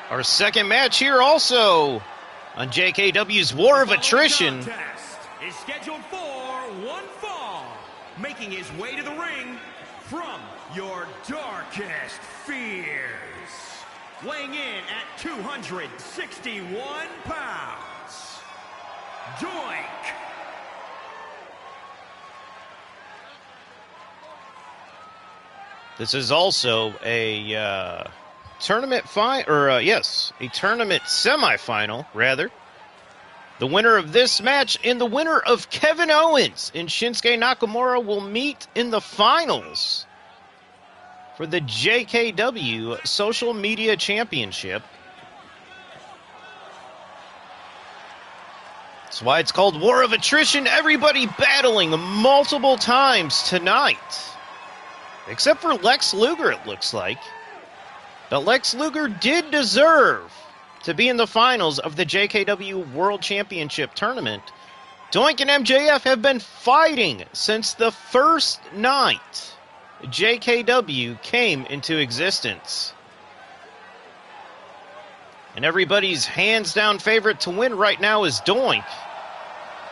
Our second match here also on JKW's War of Attrition. Contest is scheduled for one fall, making his way to the ring from your darkest fears, weighing in at 261 pounds, Doink. This is also a tournament a tournament semifinal, rather. The winner of this match and the winner of Kevin Owens and Shinsuke Nakamura will meet in the finals for the JKW Social Media Championship. That's why it's called War of Attrition. Everybody battling multiple times tonight. Except for Lex Luger, it looks like. But Lex Luger did deserve to be in the finals of the JKW World Championship Tournament. Doink and MJF have been fighting since the first night JKW came into existence. And everybody's hands-down favorite to win right now is Doink,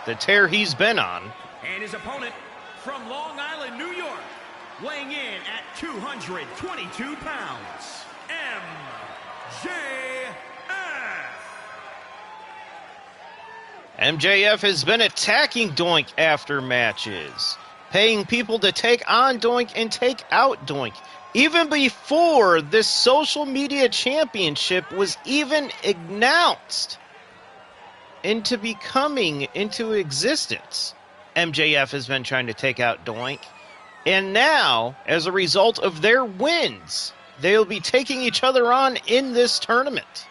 the tear he's been on. And his opponent from Long Island, New York, weighing in at 222 pounds, MJF has been attacking Doink after matches, paying people to take on Doink and take out Doink, even before this social media championship was even announced into becoming into existence. MJF has been trying to take out Doink, and now, as a result of their wins, they'll be taking each other on in this tournament.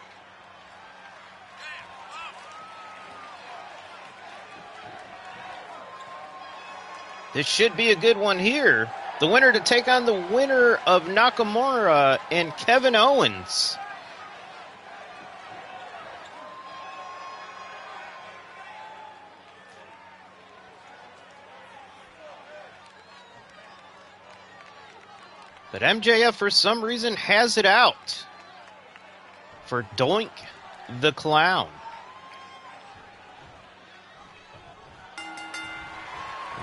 This should be a good one here. The winner to take on the winner of Nakamura and Kevin Owens. But MJF, for some reason, has it out for Doink the Clown.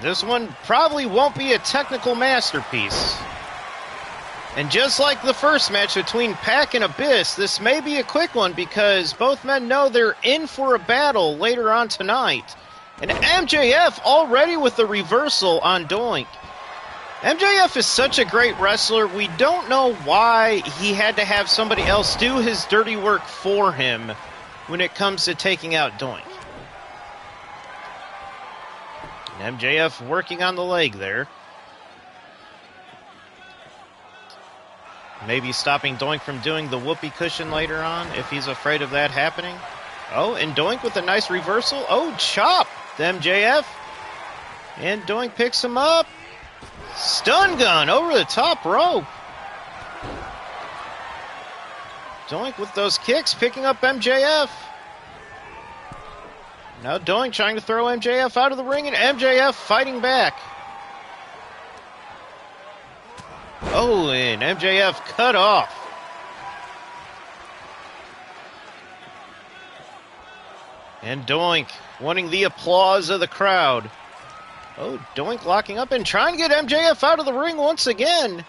This one probably won't be a technical masterpiece. And just like the first match between Pac and Abyss, this may be a quick one because both men know they're in for a battle later on tonight. And MJF already with the reversal on Doink. MJF is such a great wrestler, we don't know why he had to have somebody else do his dirty work for him when it comes to taking out Doink. And MJF working on the leg there. Maybe stopping Doink from doing the whoopee cushion later on if he's afraid of that happening. Oh, and Doink with a nice reversal. Oh, chop to MJF. And Doink picks him up. Stun gun over the top rope. Doink with those kicks, picking up MJF. Now Doink trying to throw MJF out of the ring, and MJF fighting back. Oh, and MJF cut off. And Doink wanting the applause of the crowd. Oh, Doink locking up and trying to get MJF out of the ring once again.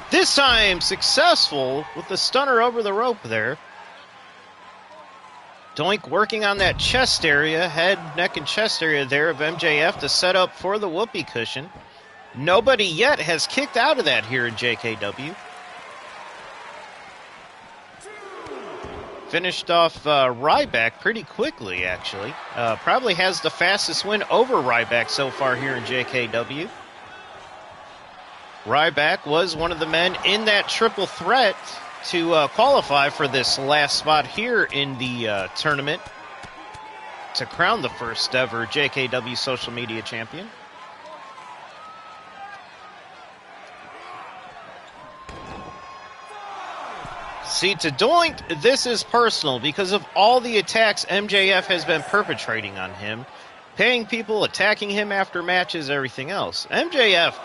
This time successful with the stunner over the rope there. Doink working on that chest area, head, neck, and chest area there of MJF to set up for the whoopee cushion. Nobody yet has kicked out of that here in JKW. Finished off Ryback pretty quickly, actually. Probably has the fastest win over Ryback so far here in JKW. Ryback was one of the men in that triple threat to qualify for this last spot here in the tournament to crown the first ever JKW Social Media Champion. See, to Doink, this is personal because of all the attacks MJF has been perpetrating on him, paying people, attacking him after matches, everything else. MJF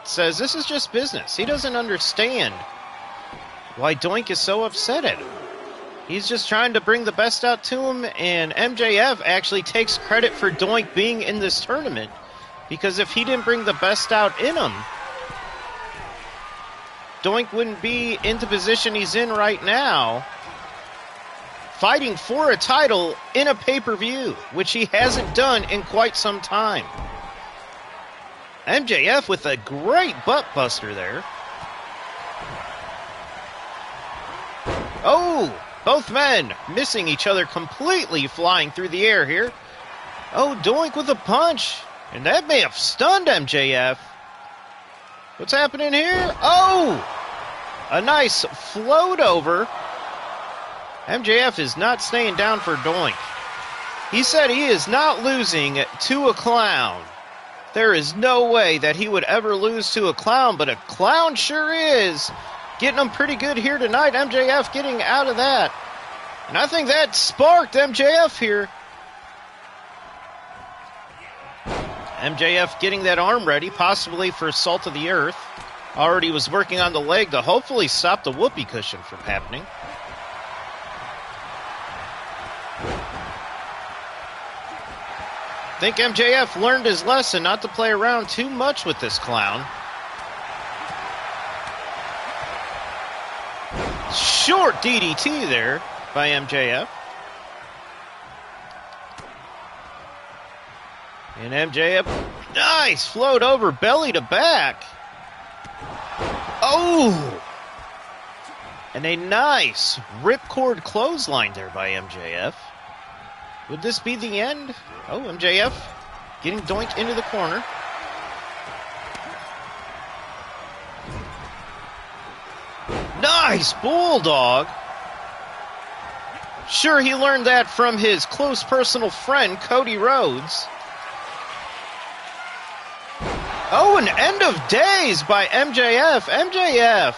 says this is just business. He doesn't understand why Doink is so upset at him. He's just trying to bring the best out to him, and MJF actually takes credit for Doink being in this tournament, because if he didn't bring the best out in him, Doink wouldn't be in the position he's in right now, fighting for a title in a pay-per-view, which he hasn't done in quite some time. MJF with a great butt buster there. Oh, both men missing each other completely, flying through the air here. Oh, Doink with a punch, and that may have stunned MJF. What's happening here? Oh, a nice float over. MJF is not staying down for Doink. He said he is not losing to a clown. There is no way that he would ever lose to a clown, but a clown sure is. Getting him pretty good here tonight. MJF getting out of that. And I think that sparked MJF here. MJF getting that arm ready, possibly for Salt of the Earth. Already was working on the leg to hopefully stop the whoopee cushion from happening. I think MJF learned his lesson not to play around too much with this clown. Short DDT there by MJF. And MJF, nice float over, belly to back. Oh! And a nice ripcord clothesline there by MJF. Would this be the end? Oh, MJF getting doinked into the corner. Nice bulldog. Sure, he learned that from his close personal friend, Cody Rhodes. Oh, an end of days by MJF. MJF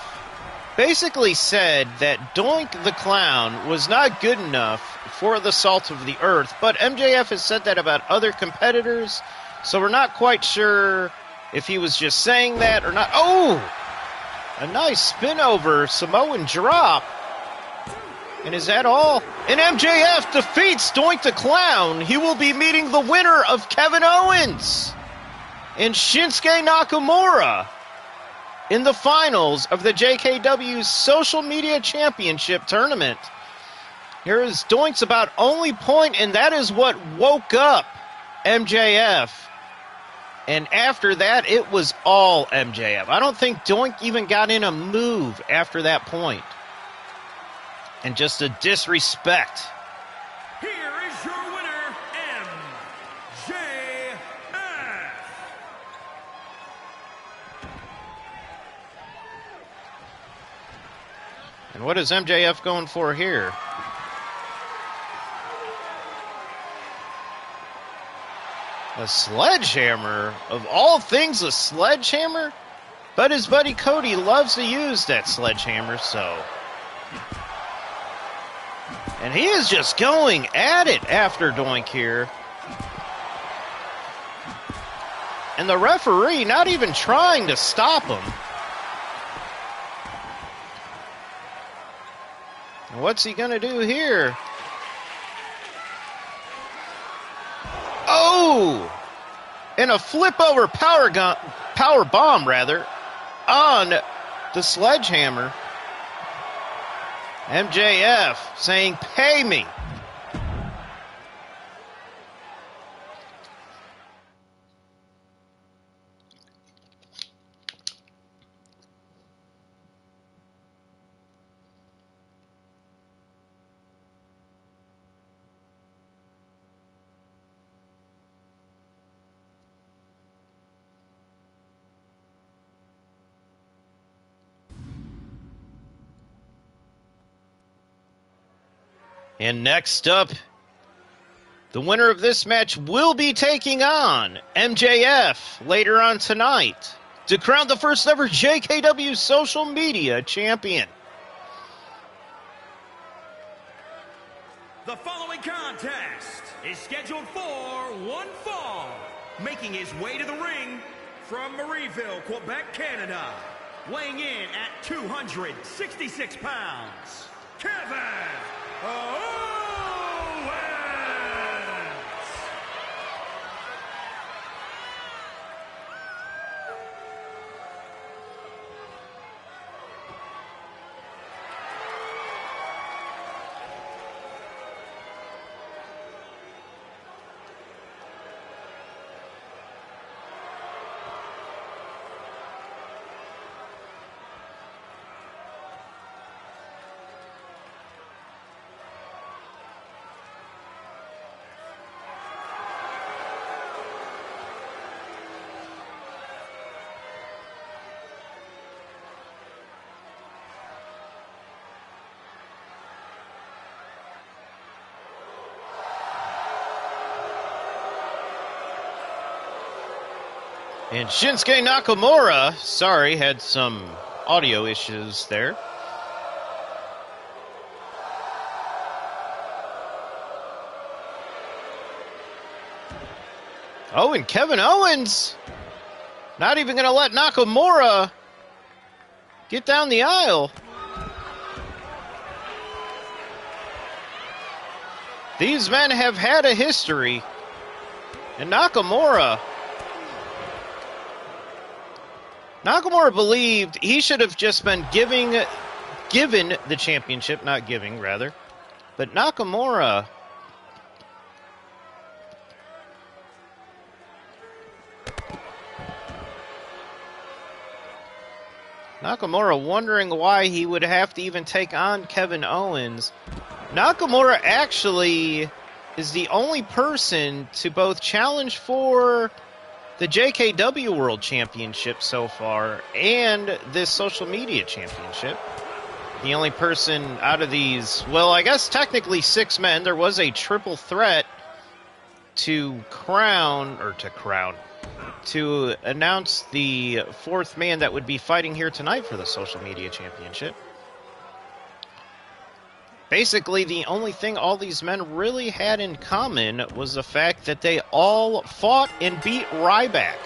basically said that Doink the Clown was not good enough for the Salt of the Earth, but MJF has said that about other competitors, so we're not quite sure if he was just saying that or not. Oh! A nice spin over Samoan drop. And is that all? And MJF defeats Doink the Clown. He will be meeting the winner of Kevin Owens and Shinsuke Nakamura in the finals of the JKW Social Media Championship Tournament. Here is Doink's about only point, and that is what woke up MJF. And after that, it was all MJF. I don't think Doink even got in a move after that point. And just a disrespect. Here is your winner, MJF. And what is MJF going for here? A sledgehammer? Of all things, a sledgehammer? But his buddy Cody loves to use that sledgehammer, so... And he is just going at it after Doink here. And the referee not even trying to stop him. And what's he going to do here? Oh! And a flip over power bomb on the sledgehammer. MJF saying, "Pay me." And next up, the winner of this match will be taking on MJF later on tonight to crown the first ever JKW Social Media Champion. The following contest is scheduled for one fall. Making his way to the ring from Marieville, Quebec, Canada. Weighing in at 266 pounds, Kevin And Shinsuke Nakamura, sorry, had some audio issues there. Oh, and Kevin Owens not even going to let Nakamura get down the aisle. These men have had a history. And Nakamura believed he should have just been given the championship, not giving, rather. But Nakamura wondering why he would have to even take on Kevin Owens. Nakamura actually is the only person to both challenge for the JKW World Championship so far and this social media championship. The only person out of these, well, I guess technically 6 men. There was a triple threat to announce the 4th man that would be fighting here tonight for the social media championship. Basically, the only thing all these men really had in common was the fact that they all fought and beat Ryback.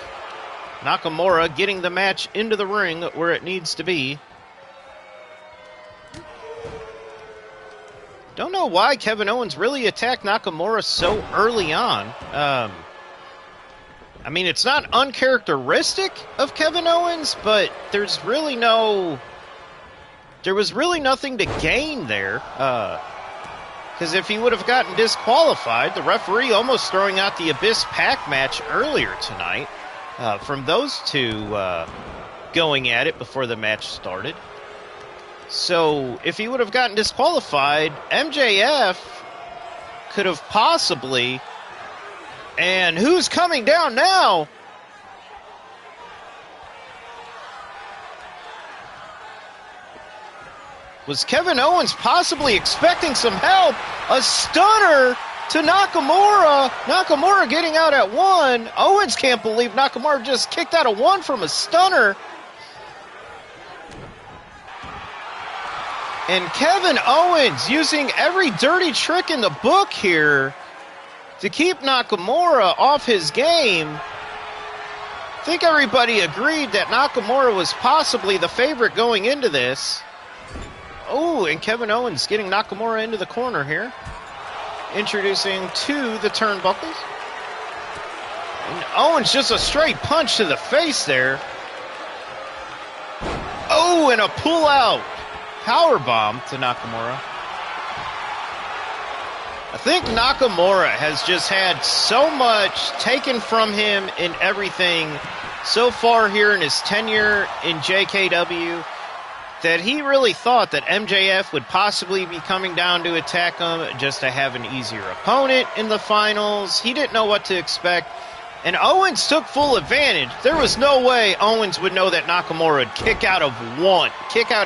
Nakamura getting the match into the ring where it needs to be. Don't know why Kevin Owens really attacked Nakamura so early on. I mean, it's not uncharacteristic of Kevin Owens, but there was really nothing to gain there. Because if he would have gotten disqualified, the referee almost throwing out the Abyss Pac match earlier tonight from those two going at it before the match started. So if he would have gotten disqualified, MJF could have possibly... And who's coming down now? Was Kevin Owens possibly expecting some help? A stunner to Nakamura. Nakamura getting out at 1. Owens can't believe Nakamura just kicked out a 1 from a stunner. And Kevin Owens using every dirty trick in the book here to keep Nakamura off his game. I think everybody agreed that Nakamura was possibly the favorite going into this. Oh, and Kevin Owens getting Nakamura into the corner here. Introducing to the turnbuckles. And Owens just a straight punch to the face there. Oh, and a pull-out powerbomb to Nakamura. I think Nakamura has just had so much taken from him in everything so far here in his tenure in JKW that he really thought that MJF would possibly be coming down to attack him just to have an easier opponent in the finals. He didn't know what to expect, and Owens took full advantage. There was no way Owens would know that Nakamura would kick out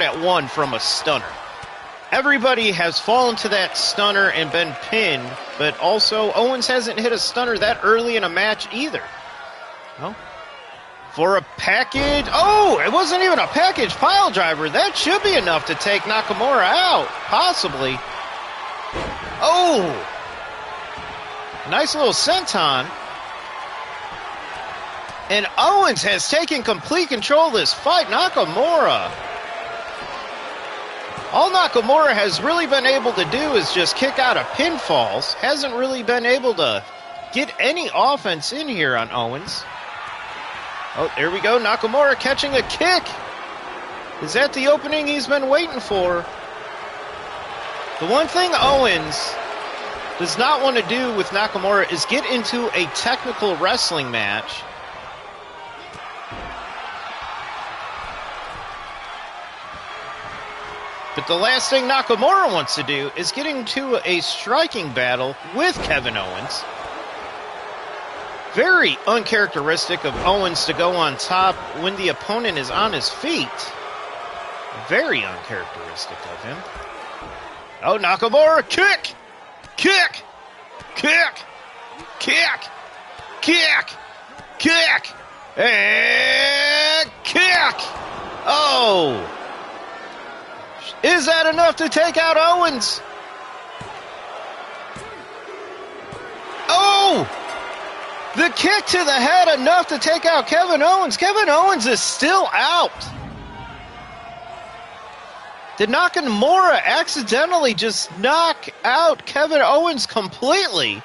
at 1 from a stunner. Everybody has fallen to that stunner and been pinned, but also Owens hasn't hit a stunner that early in a match either. Well, for a package... Oh, it wasn't even a package pile driver. That should be enough to take Nakamura out, possibly. Oh! Nice little senton. And Owens has taken complete control of this fight. Nakamura... All Nakamura has really been able to do is just kick out of pinfalls. Hasn't really been able to get any offense in here on Owens. Oh, there we go. Nakamura catching a kick. Is that the opening he's been waiting for? The one thing Owens does not want to do with Nakamura is get into a technical wrestling match. But the last thing Nakamura wants to do is get into a striking battle with Kevin Owens. Very uncharacteristic of Owens to go on top when the opponent is on his feet. Very uncharacteristic of him. Oh, Nakamura, kick! Kick! Kick! Kick! Kick! Kick! And kick! Oh! Is that enough to take out Owens? Oh! The kick to the head enough to take out Kevin Owens. Kevin Owens is still out. Did Nakamura accidentally just knock out Kevin Owens completely?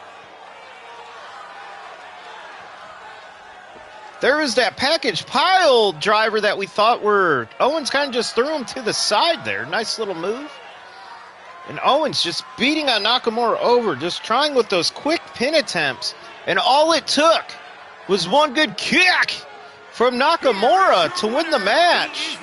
There was that package pile driver that we thought were... Owens kind of just threw him to the side there. Nice little move. And Owens just beating on Nakamura over, just trying with those quick pin attempts. And all it took was one good kick from Nakamura to win the match.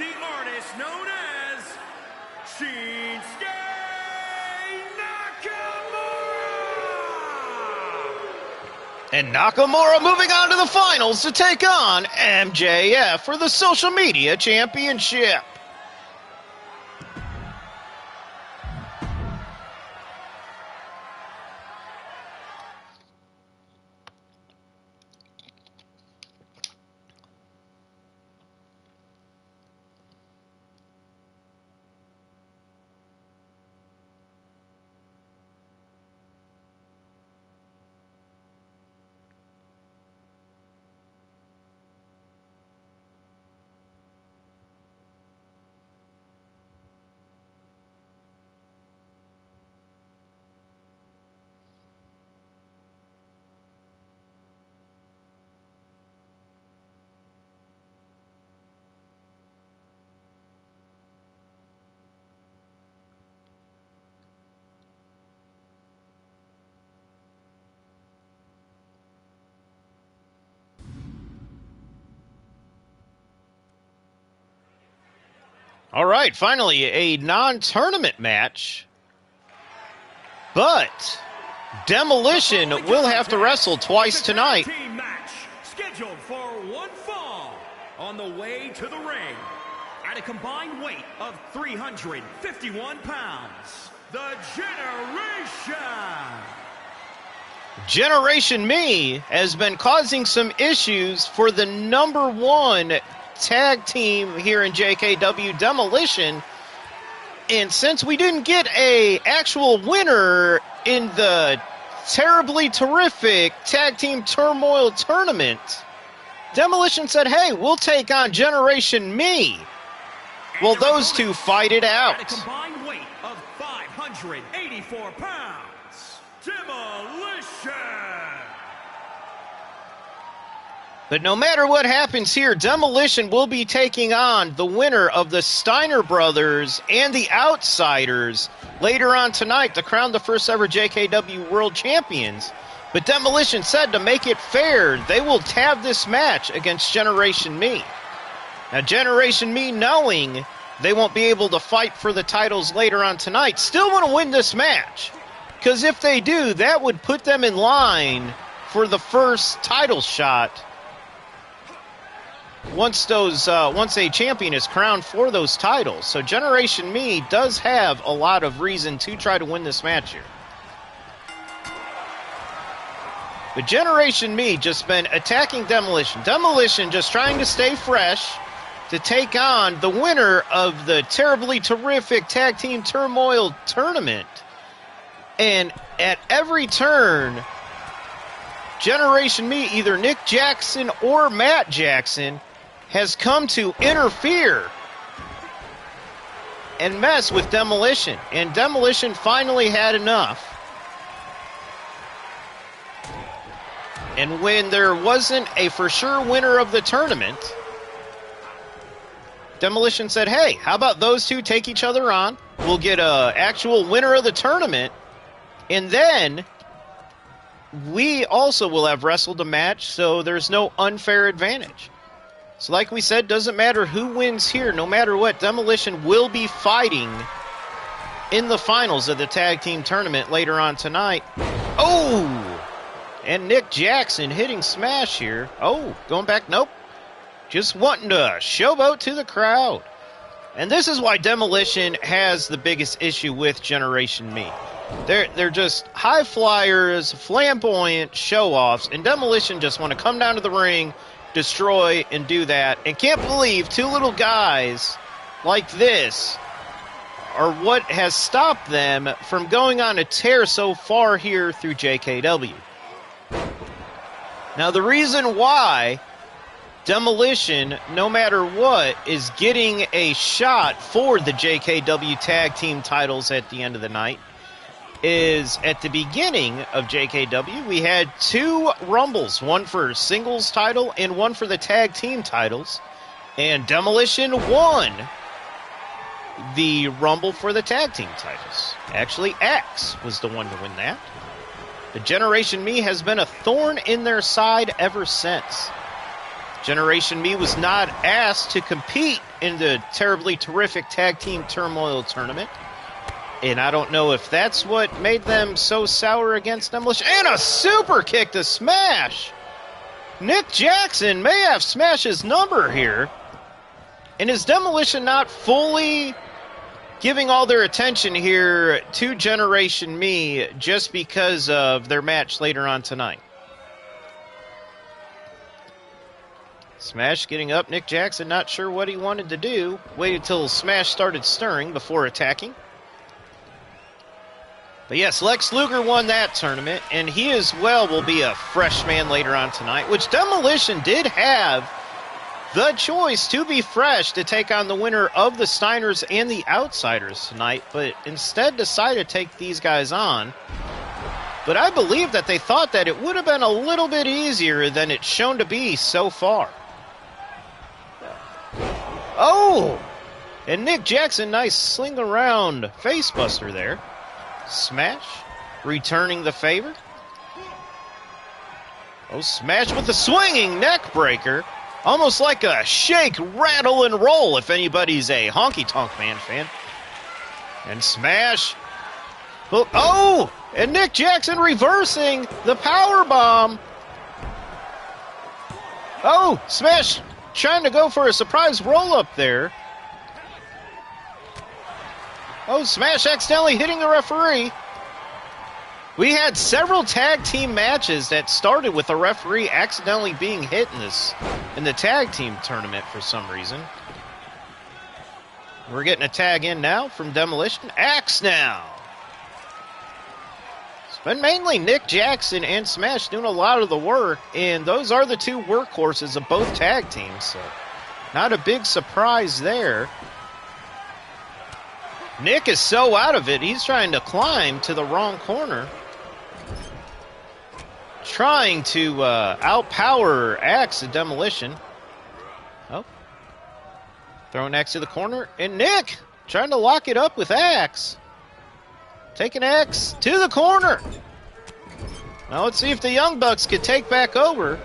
And Nakamura moving on to the finals to take on MJF for the Social Media Championship. All right, finally, a non-tournament match. But Demolition will have to wrestle twice tonight. Team match scheduled for one fall on the way to the ring at a combined weight of 351 pounds. The Generation Me has been causing some issues for the #1 tag team here in JKW, Demolition. And since we didn't get a actual winner in the terribly terrific Tag Team Turmoil Tournament, Demolition said, hey, we'll take on Generation Me. Well, those two fight it out. At a combined weight of 584 pounds, Demolition. But no matter what happens here, Demolition will be taking on the winner of the Steiner Brothers and the Outsiders later on tonight to crown the first ever JKW World Champions. But Demolition said to make it fair, they will have this match against Generation Me. Now, Generation Me, knowing they won't be able to fight for the titles later on tonight, still want to win this match. Because if they do, that would put them in line for the first title shot once a champion is crowned for those titles. So Generation Me does have a lot of reason to try to win this match here. But Generation Me just been attacking Demolition. Demolition just trying to stay fresh to take on the winner of the terribly terrific Tag Team Turmoil Tournament. And at every turn, Generation Me, either Nick Jackson or Matt Jackson, has come to interfere and mess with Demolition. And Demolition finally had enough. And when there wasn't a for sure winner of the tournament, Demolition said, hey, how about those two take each other on? We'll get an actual winner of the tournament. And then we also will have wrestled a match, so there's no unfair advantage. So like we said, doesn't matter who wins here, no matter what, Demolition will be fighting in the finals of the tag team tournament later on tonight. Oh! And Nick Jackson hitting smash here. Oh, going back, nope. Just wanting to showboat to the crowd. And this is why Demolition has the biggest issue with Generation Me. They're just high flyers, flamboyant show-offs, and Demolition just want to come down to the ring destroy, and do that. And can't believe two little guys like this are what has stopped them from going on a tear so far here through JKW. Now, the reason why Demolition, no matter what, is getting a shot for the JKW tag team titles at the end of the night is at the beginning of JKW, we had two Rumbles, one for singles title and one for the tag team titles, and Demolition won the Rumble for the tag team titles. Actually, Axe was the one to win that. The Generation Me has been a thorn in their side ever since. Generation Me was not asked to compete in the terribly terrific Tag Team Turmoil tournament. And I don't know if that's what made them so sour against Demolition. And a super kick to Smash! Nick Jackson may have Smash's number here. And is Demolition not fully giving all their attention here to Generation Me just because of their match later on tonight? Smash getting up. Nick Jackson not sure what he wanted to do. Waited till Smash started stirring before attacking. But yes, Lex Luger won that tournament, and he as well will be a fresh man later on tonight, which Demolition did have the choice to be fresh to take on the winner of the Steiners and the Outsiders tonight, but instead decided to take these guys on. But I believe that they thought that it would have been a little bit easier than it's shown to be so far. Oh! And Nick Jackson, nice sling around face buster there. Smash, returning the favor. Oh, Smash with the swinging neck breaker. Almost like a shake, rattle, and roll if anybody's a Honky Tonk Man fan. And Smash. Oh, and Nick Jackson reversing the power bomb. Oh, Smash trying to go for a surprise roll-up there. Oh, Smash accidentally hitting the referee. We had several tag team matches that started with a referee accidentally being hit in the tag team tournament for some reason. We're getting a tag in now from Demolition. Axe now. It's been mainly Nick Jackson and Smash doing a lot of the work, and those are the two workhorses of both tag teams, so not a big surprise there. Nick is so out of it, he's trying to climb to the wrong corner. Trying to outpower Axe at Demolition. Oh. Throwing Axe to the corner. And Nick trying to lock it up with Axe. Taking Axe to the corner. Now let's see if the Young Bucks could take back over.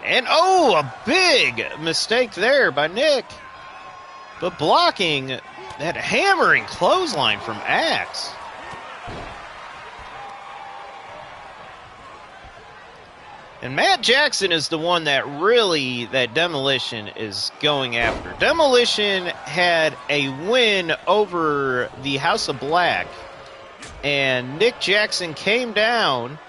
And, oh, a big mistake there by Nick. But blocking that hammering clothesline from Axe. And Matt Jackson is the one that Demolition is going after. Demolition had a win over the House of Black. And Nick Jackson came down.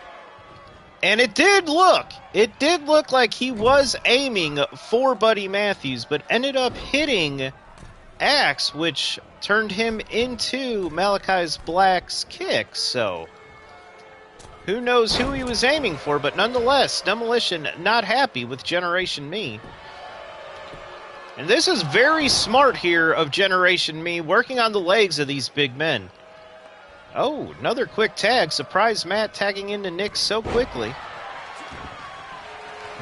And it did look like he was aiming for Buddy Matthews, but ended up hitting Axe, which turned him into Malachi Black's kick. So, who knows who he was aiming for, but nonetheless, Demolition not happy with Generation Me. And this is very smart here of Generation Me, working on the legs of these big men. Oh, another quick tag. Surprise Matt tagging into Nick so quickly.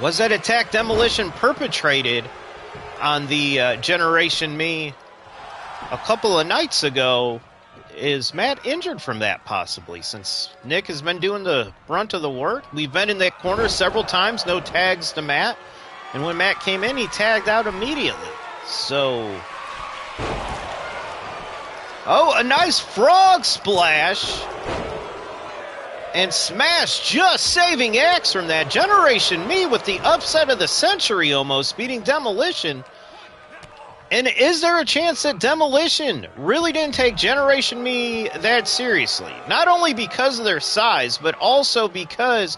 Was that attack Demolition perpetrated on the Generation Me a couple of nights ago? Is Matt injured from that possibly, since Nick has been doing the brunt of the work? We've been in that corner several times, no tags to Matt. And when Matt came in, he tagged out immediately. So... oh, a nice frog splash. And Smash just saving Axe from that. Generation Me with the upset of the century almost, beating Demolition. And is there a chance that Demolition really didn't take Generation Me that seriously? Not only because of their size, but also because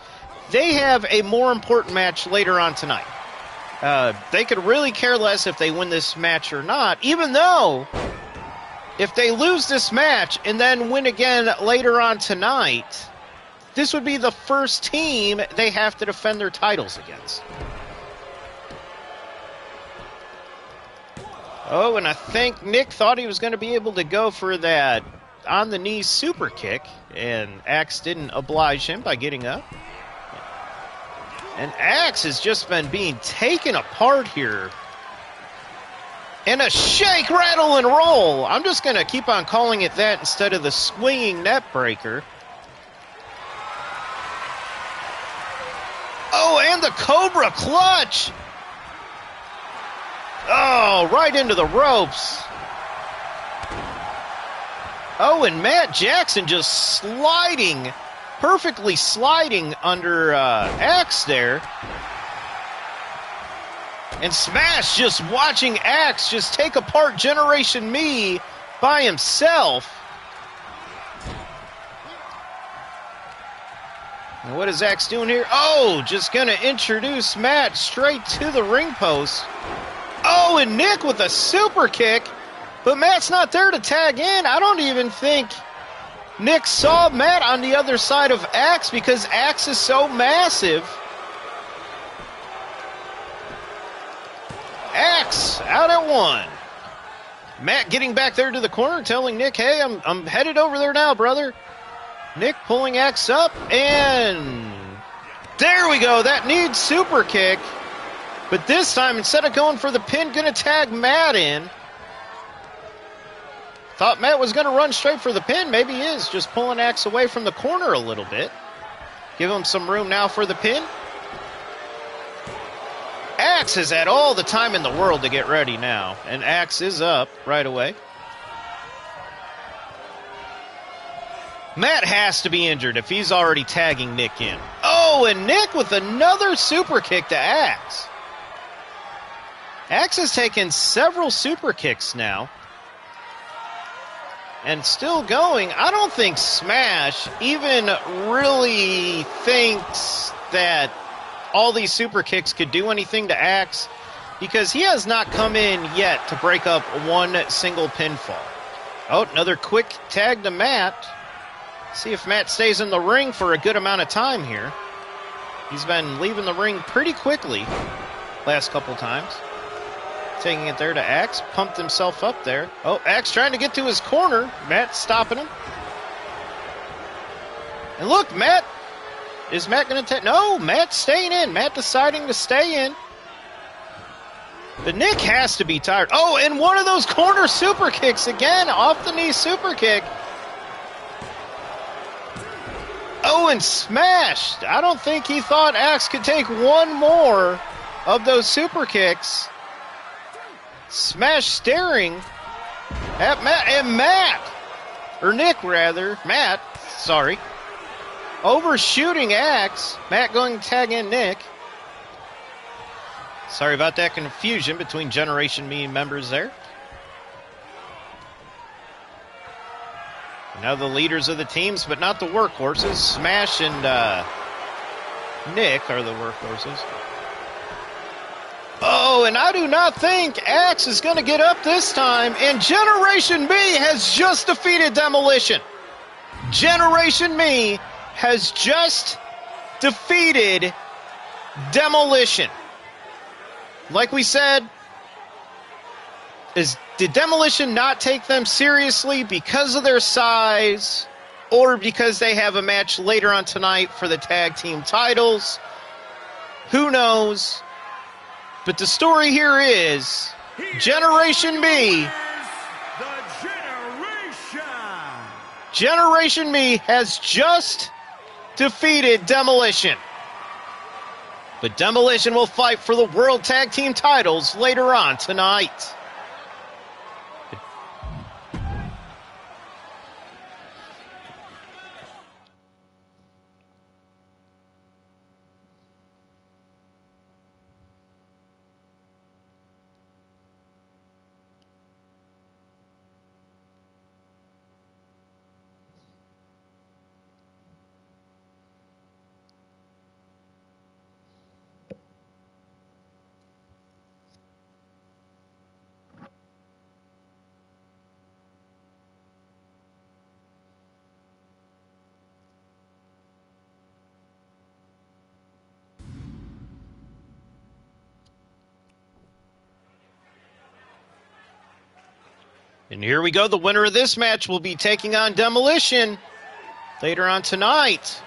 they have a more important match later on tonight. They could really care less if they win this match or not, even though if they lose this match and then win again later on tonight, this would be the first team they have to defend their titles against. Oh, and I think Nick thought he was going to be able to go for that on-the-knee super kick, and Axe didn't oblige him by getting up. And Axe has just been being taken apart here. And a shake, rattle, and roll. I'm just going to keep on calling it that instead of the swinging net breaker. Oh, and the Cobra clutch. Oh, right into the ropes. Oh, and Matt Jackson just sliding, perfectly sliding under Axe there. And Smash just watching Axe just take apart Generation Me by himself. And what is Axe doing here? Oh, just going to introduce Matt straight to the ring post. Oh, and Nick with a super kick. But Matt's not there to tag in. I don't even think Nick saw Matt on the other side of Axe because Axe is so massive. Axe out at one. Matt getting back there to the corner telling Nick, hey, I'm headed over there now, brother. Nick pulling Axe up, and there we go. That needs super kick. But this time, instead of going for the pin, going to tag Matt in. Thought Matt was going to run straight for the pin. Maybe he is. Just pulling Axe away from the corner a little bit. Give him some room now for the pin. Axe has had all the time in the world to get ready now. And Axe is up right away. Matt has to be injured if he's already tagging Nick in. Oh, and Nick with another super kick to Axe. Axe has taken several super kicks now. And still going. I don't think Smash even really thinks that all these super kicks could do anything to Axe, because he has not come in yet to break up one single pinfall. Oh, another quick tag to Matt. See if Matt stays in the ring for a good amount of time here. He's been leaving the ring pretty quickly last couple times. Taking it there to Axe, pumped himself up there. Oh, Axe trying to get to his corner. Matt stopping him. And look, Matt. Is Matt going to take? No, Matt's staying in. Matt deciding to stay in. But Nick has to be tired. Oh, and one of those corner super kicks again. Off the knee super kick. Oh, and smashed. I don't think he thought Axe could take one more of those super kicks. Smash staring at Matt, and Matt, or Nick rather, Matt, sorry, overshooting Axe. Matt going to tag in Nick. Sorry about that confusion between Generation Me members there. Now the leaders of the teams, but not the workhorses. Smash and Nick are the workhorses. Oh, and I do not think Axe is going to get up this time. And Generation Me has just defeated Demolition. Generation Me has just defeated Demolition. Like we said, did Demolition not take them seriously because of their size or because they have a match later on tonight for the tag team titles? Who knows? But the story here is Generation Me. Generation Me has just defeated Demolition. But Demolition will fight for the World Tag Team titles later on tonight. And here we go. The winner of this match will be taking on Demolition later on tonight.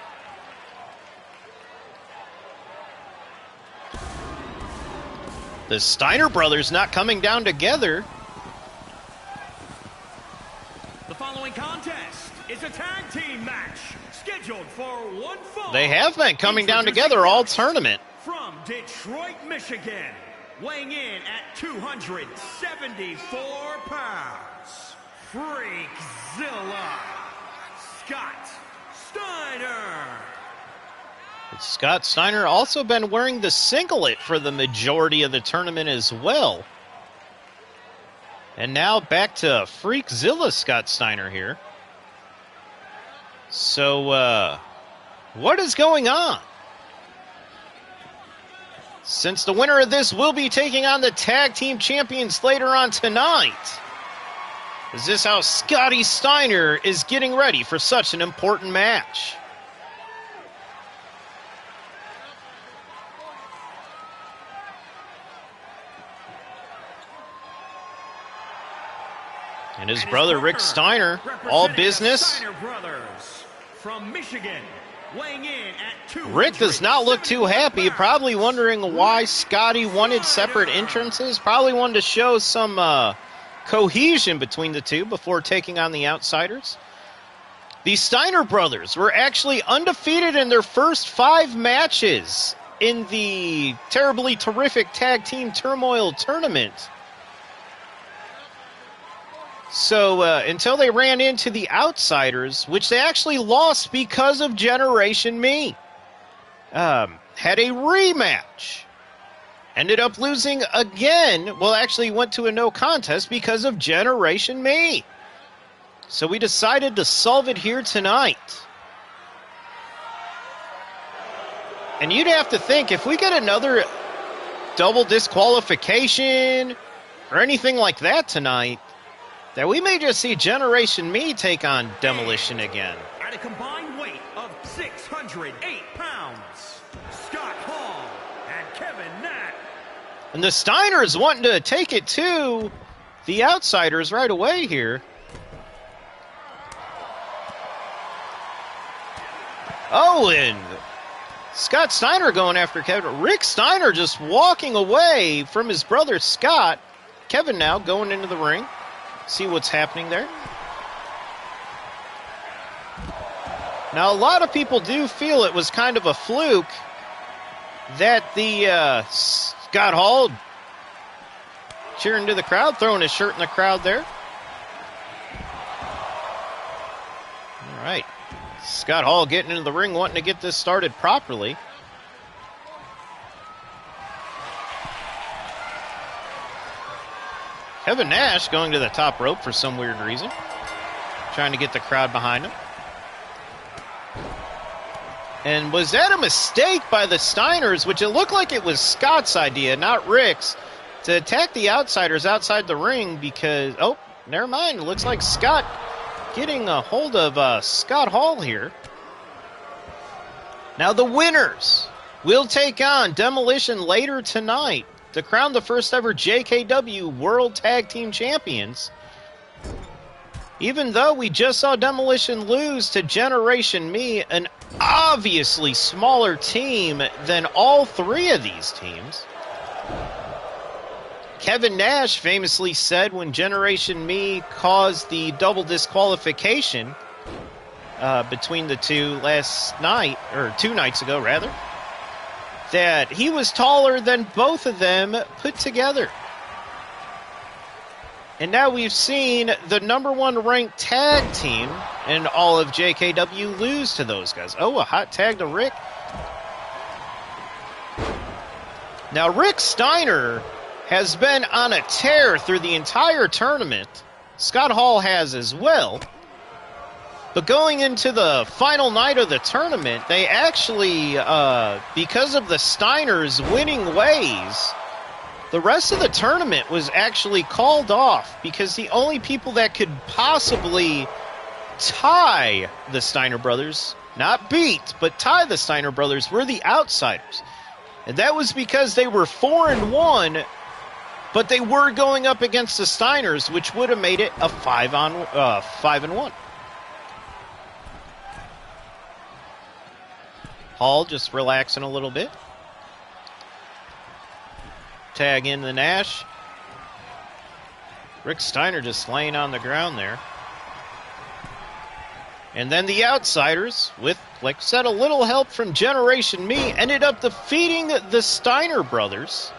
The Steiner brothers not coming down together. The following contest is a tag team match scheduled for one fall. They have been coming down together all tournament. From Detroit, Michigan, weighing in at 274 pounds, Freakzilla, Scott Steiner. Scott Steiner also been wearing the singlet for the majority of the tournament as well. And now back to Freakzilla Scott Steiner here. So, what is going on? Since the winner of this will be taking on the tag team champions later on tonight. Is this how Scotty Steiner is getting ready for such an important match? And his brother, Rick Steiner, all business. Steiner brothers from Michigan, weighing in at Rick does not look too happy, probably wondering why Scotty wanted separate entrances. Probably wanted to show some cohesion between the two before taking on the Outsiders. The Steiner brothers were actually undefeated in their first 5 matches in the terribly terrific Tag Team Turmoil tournament. So until they ran into the Outsiders, which they actually lost because of Generation Me. Had a rematch. Ended up losing again. Well, actually went to a no contest because of Generation Me. So we decided to solve it here tonight. And you'd have to think, if we get another double disqualification or anything like that tonight, that we may just see Generation Me take on Demolition again. At a combined weight of 608 pounds, Scott Hall and Kevin Nash. And the Steiners wanting to take it to the Outsiders right away here. Oh, and Scott Steiner going after Kevin. Rick Steiner just walking away from his brother Scott. Kevin now going into the ring. See what's happening there. Now, a lot of people do feel it was kind of a fluke that the Scott Hall cheering to the crowd, throwing his shirt in the crowd there. All right. Scott Hall getting into the ring, wanting to get this started properly. Kevin Nash going to the top rope for some weird reason. Trying to get the crowd behind him. And was that a mistake by the Steiners, which it looked like it was Scott's idea, not Rick's, to attack the Outsiders outside the ring because, oh, never mind. It looks like Scott getting a hold of Scott Hall here. Now the winners will take on Demolition later tonight to crown the first ever JKW World Tag Team Champions. Even though we just saw Demolition lose to Generation Me, an obviously smaller team than all 3 of these teams. Kevin Nash famously said when Generation Me caused the double disqualification between the two last night, or 2 nights ago rather, that he was taller than both of them put together. And now we've seen the number 1 ranked tag team in all of JKW lose to those guys. Oh, a hot tag to Rick. Now, Rick Steiner has been on a tear through the entire tournament. Scott Hall has as well. But going into the final night of the tournament, they actually, because of the Steiners' winning ways, the rest of the tournament was actually called off because the only people that could possibly tie the Steiner brothers, not beat, but tie the Steiner brothers, were the Outsiders. And that was because they were 4-1 But they were going up against the Steiners, which would have made it a 5-1. Hall just relaxing a little bit. Tag in the Nash. Rick Steiner just laying on the ground there. And then the Outsiders, with, like I said, a little help from Generation Me, ended up defeating the Steiner brothers,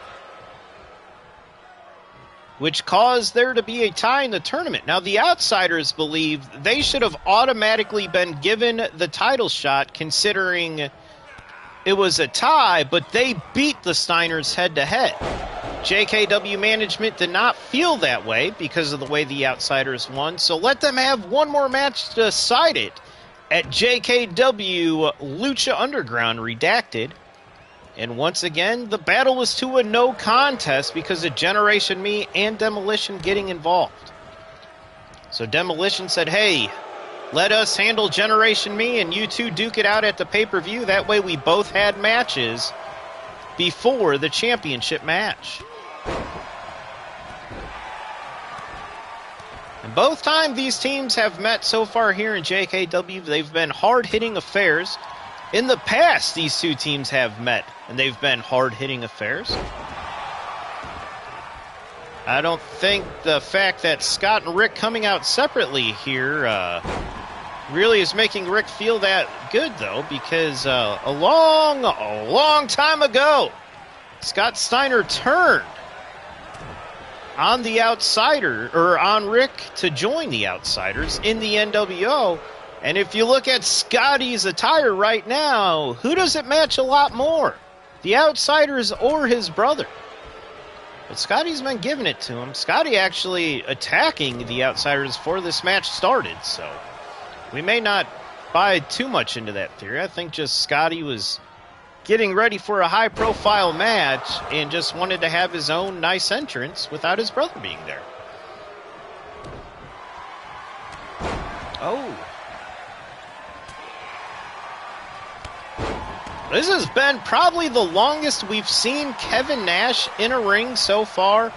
which caused there to be a tie in the tournament. Now, the Outsiders believe they should have automatically been given the title shot, considering it was a tie, but they beat the Steiners head-to-head. JKW management did not feel that way because of the way the Outsiders won, so let them have one more match to decide it at JKW Lucha Underground Redacted. And once again, the battle was to a no contest because of Generation Me and Demolition getting involved. So Demolition said, hey, let us handle Generation Me and you two duke it out at the pay-per-view. That way we both had matches before the championship match. And both times these teams have met so far here in JKW, they've been hard-hitting affairs. In the past, these two teams have met, and they've been hard-hitting affairs. I don't think the fact that Scott and Rick coming out separately here really is making Rick feel that good, though, because a long time ago, Scott Steiner turned on the Outsider, or on Rick to join the Outsiders in the NWO. And if you look at Scotty's attire right now, who does it match a lot more? The Outsiders or his brother? But Scotty's been giving it to him. Scotty actually attacking the Outsiders before this match started, so we may not buy too much into that theory. I think just Scotty was getting ready for a high-profile match and just wanted to have his own nice entrance without his brother being there. Oh. This has been probably the longest we've seen Kevin Nash in a ring so far.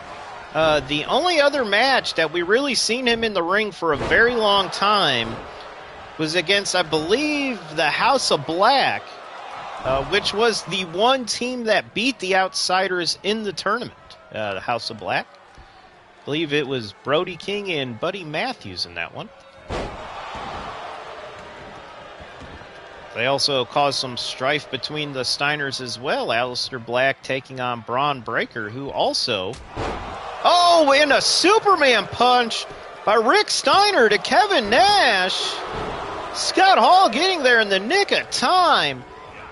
The only other match that we really seen him in the ring for a very long time was against, I believe, the House of Black, which was the one team that beat the Outsiders in the tournament, the House of Black. I believe it was Brody King and Buddy Matthews in that one. They also caused some strife between the Steiners as well. Aleister Black taking on Braun Breaker, who also... Oh, and a Superman punch by Rick Steiner to Kevin Nash. Scott Hall getting there in the nick of time.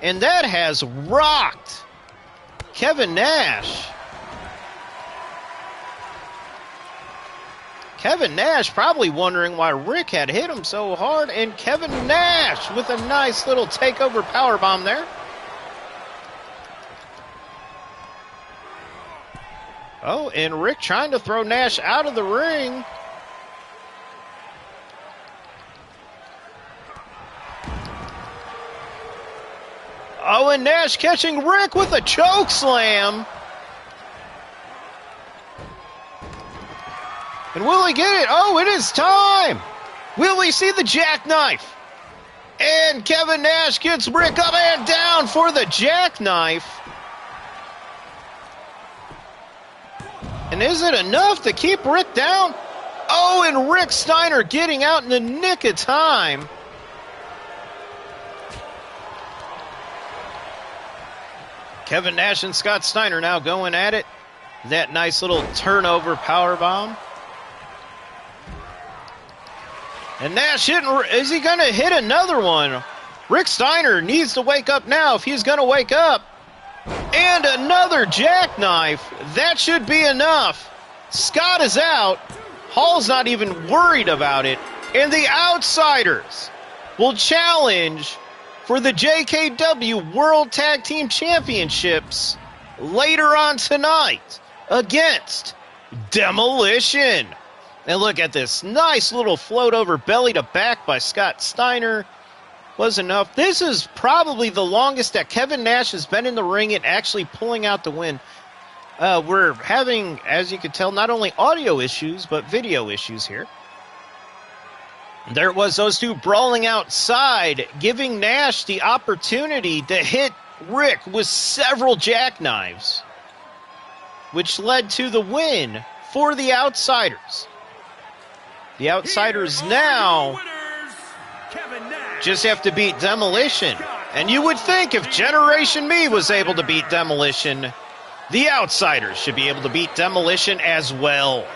And that has rocked Kevin Nash. Kevin Nash probably wondering why Rick had hit him so hard. And Kevin Nash with a nice little takeover powerbomb there. Oh, and Rick trying to throw Nash out of the ring. Oh, and Nash catching Rick with a choke slam. And will he get it? Oh, it is time. Will we see the jackknife? And Kevin Nash gets Rick up and down for the jackknife. And is it enough to keep Rick down? Oh, and Rick Steiner getting out in the nick of time. Kevin Nash and Scott Steiner now going at it. That nice little turnover powerbomb. And Nash hitting, is he going to hit another one? Rick Steiner needs to wake up now if he's going to wake up. And another jackknife. That should be enough. Scott is out. Hall's not even worried about it. And the Outsiders will challenge for the JKW World Tag Team Championships later on tonight against Demolition. And look at this nice little float over belly to back by Scott Steiner. Was enough. This is probably the longest that Kevin Nash has been in the ring and actually pulling out the win. We're having, as you can tell, not only audio issues, but video issues here. There was those two brawling outside, giving Nash the opportunity to hit Rick with several jackknives, which led to the win for the Outsiders. The Outsiders now just have to beat Demolition. And you would think if Generation Me was able to beat Demolition, the Outsiders should be able to beat Demolition as well.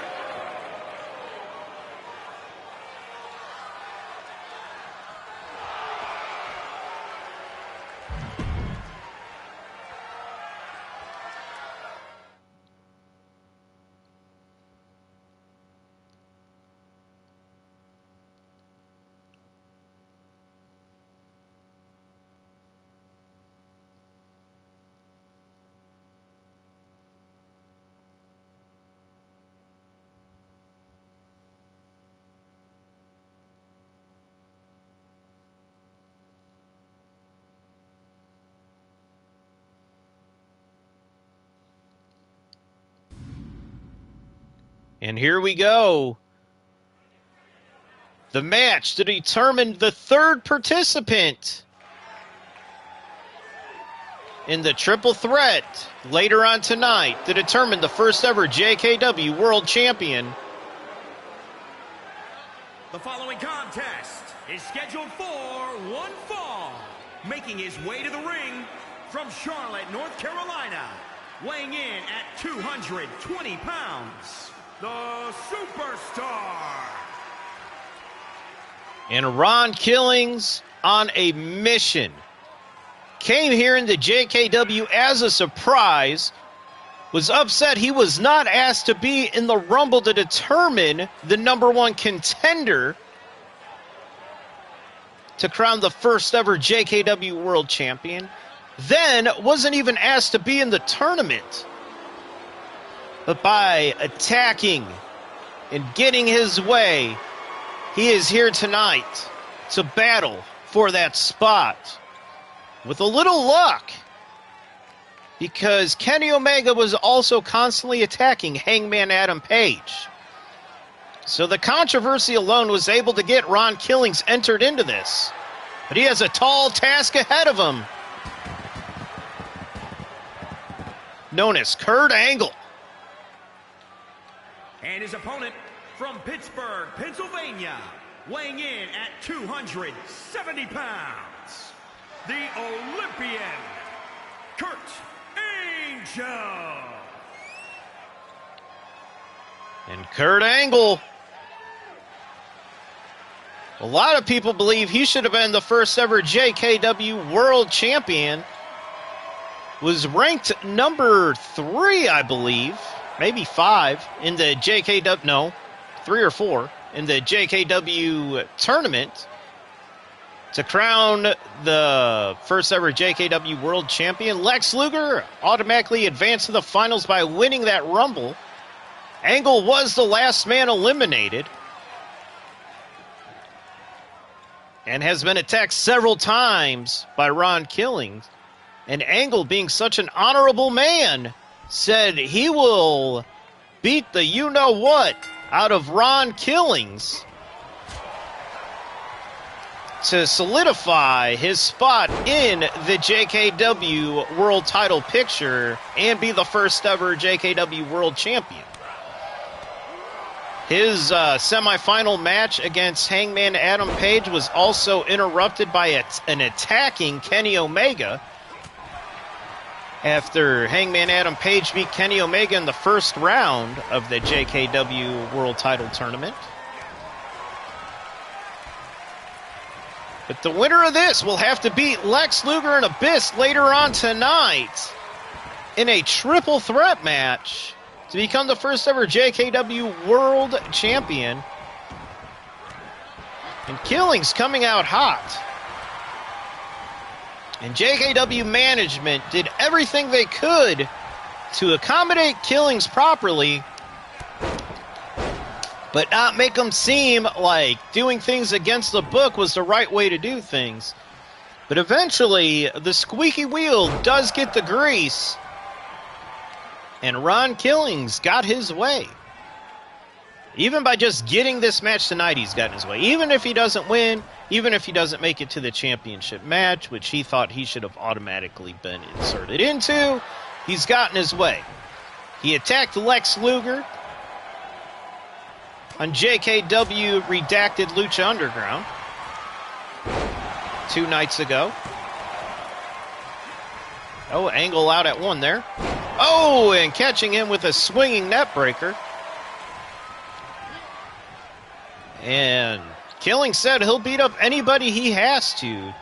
And here we go. The match to determine the third participant in the triple threat later on tonight to determine the first ever JKW World Champion. The following contest is scheduled for one fall. Making his way to the ring from Charlotte, North Carolina, weighing in at 220 pounds. The Superstar. And Ron Killings on a mission. Came here into JKW as a surprise. Was upset he was not asked to be in the Rumble to determine the #1 contender to crown the first ever JKW World Champion. Then wasn't even asked to be in the tournament. But by attacking and getting his way, he is here tonight to battle for that spot. With a little luck, because Kenny Omega was also constantly attacking Hangman Adam Page. So the controversy alone was able to get Ron Killings entered into this. But he has a tall task ahead of him, known as Kurt Angle. And his opponent from Pittsburgh, Pennsylvania, weighing in at 270 pounds, the Olympian, Kurt Angle. And Kurt Angle, a lot of people believe he should have been the first ever JKW World Champion. Was ranked number 3, I believe. Maybe 5 in the JKW, no, 3 or 4 in the JKW tournament to crown the first ever JKW World Champion. Lex Luger automatically advanced to the finals by winning that Rumble. Angle was the last man eliminated and has been attacked several times by Ron Killings. And Angle, being such an honorable man, said he will beat the you-know-what out of Ron Killings to solidify his spot in the JKW World title picture and be the first ever JKW World Champion. His semifinal match against Hangman Adam Page was also interrupted by an attacking Kenny Omega, after Hangman Adam Page beat Kenny Omega in the first round of the JKW World Title Tournament. But the winner of this will have to beat Lex Luger and Abyss later on tonight in a triple threat match to become the first ever JKW World Champion. And Killings coming out hot. And JKW management did everything they could to accommodate Killings properly, but not make him seem like doing things against the book was the right way to do things. But eventually, the squeaky wheel does get the grease, And Ron Killings got his way. Even by just getting this match tonight, he's gotten his way. Even if he doesn't win, even if he doesn't make it to the championship match, which he thought he should have automatically been inserted into, he's gotten his way. He attacked Lex Luger on JKW Redacted Lucha Underground 2 nights ago. Oh, Angle out at 1 there. Oh, and catching him with a swinging net breaker. And Killing said he'll beat up anybody he has to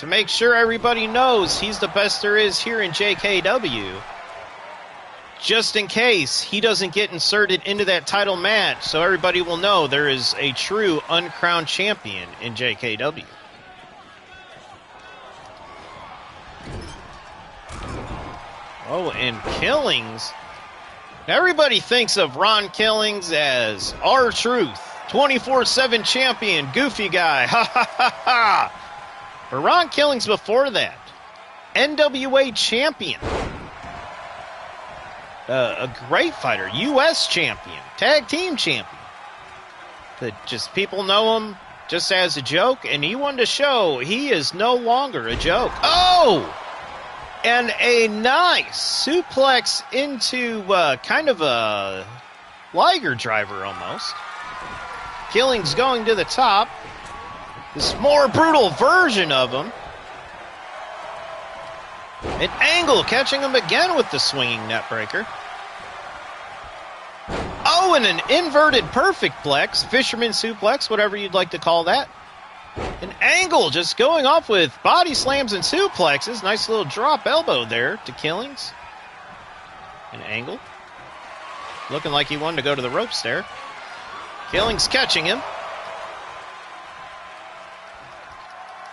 make sure everybody knows he's the best there is here in JKW. Just in case he doesn't get inserted into that title match, so everybody will know there is a true uncrowned champion in JKW. Oh, and Killings. Everybody thinks of Ron Killings as R-Truth, 24/7 champion, goofy guy, ha ha ha ha. But Ron Killings before that, NWA champion, a great fighter, U.S. champion, tag team champion. That just people know him just as a joke, and he wanted to show he is no longer a joke. Oh! And a nice suplex into kind of a Liger driver almost. Killings going to the top. This more brutal version of him. An Angle catching him again with the swinging neckbreaker. Oh, and an inverted perfect plex, fisherman suplex, whatever you'd like to call that. An Angle just going off with body slams and suplexes. Nice little drop elbow there to Killings. An Angle. Looking like he wanted to go to the ropes there. Killings catching him.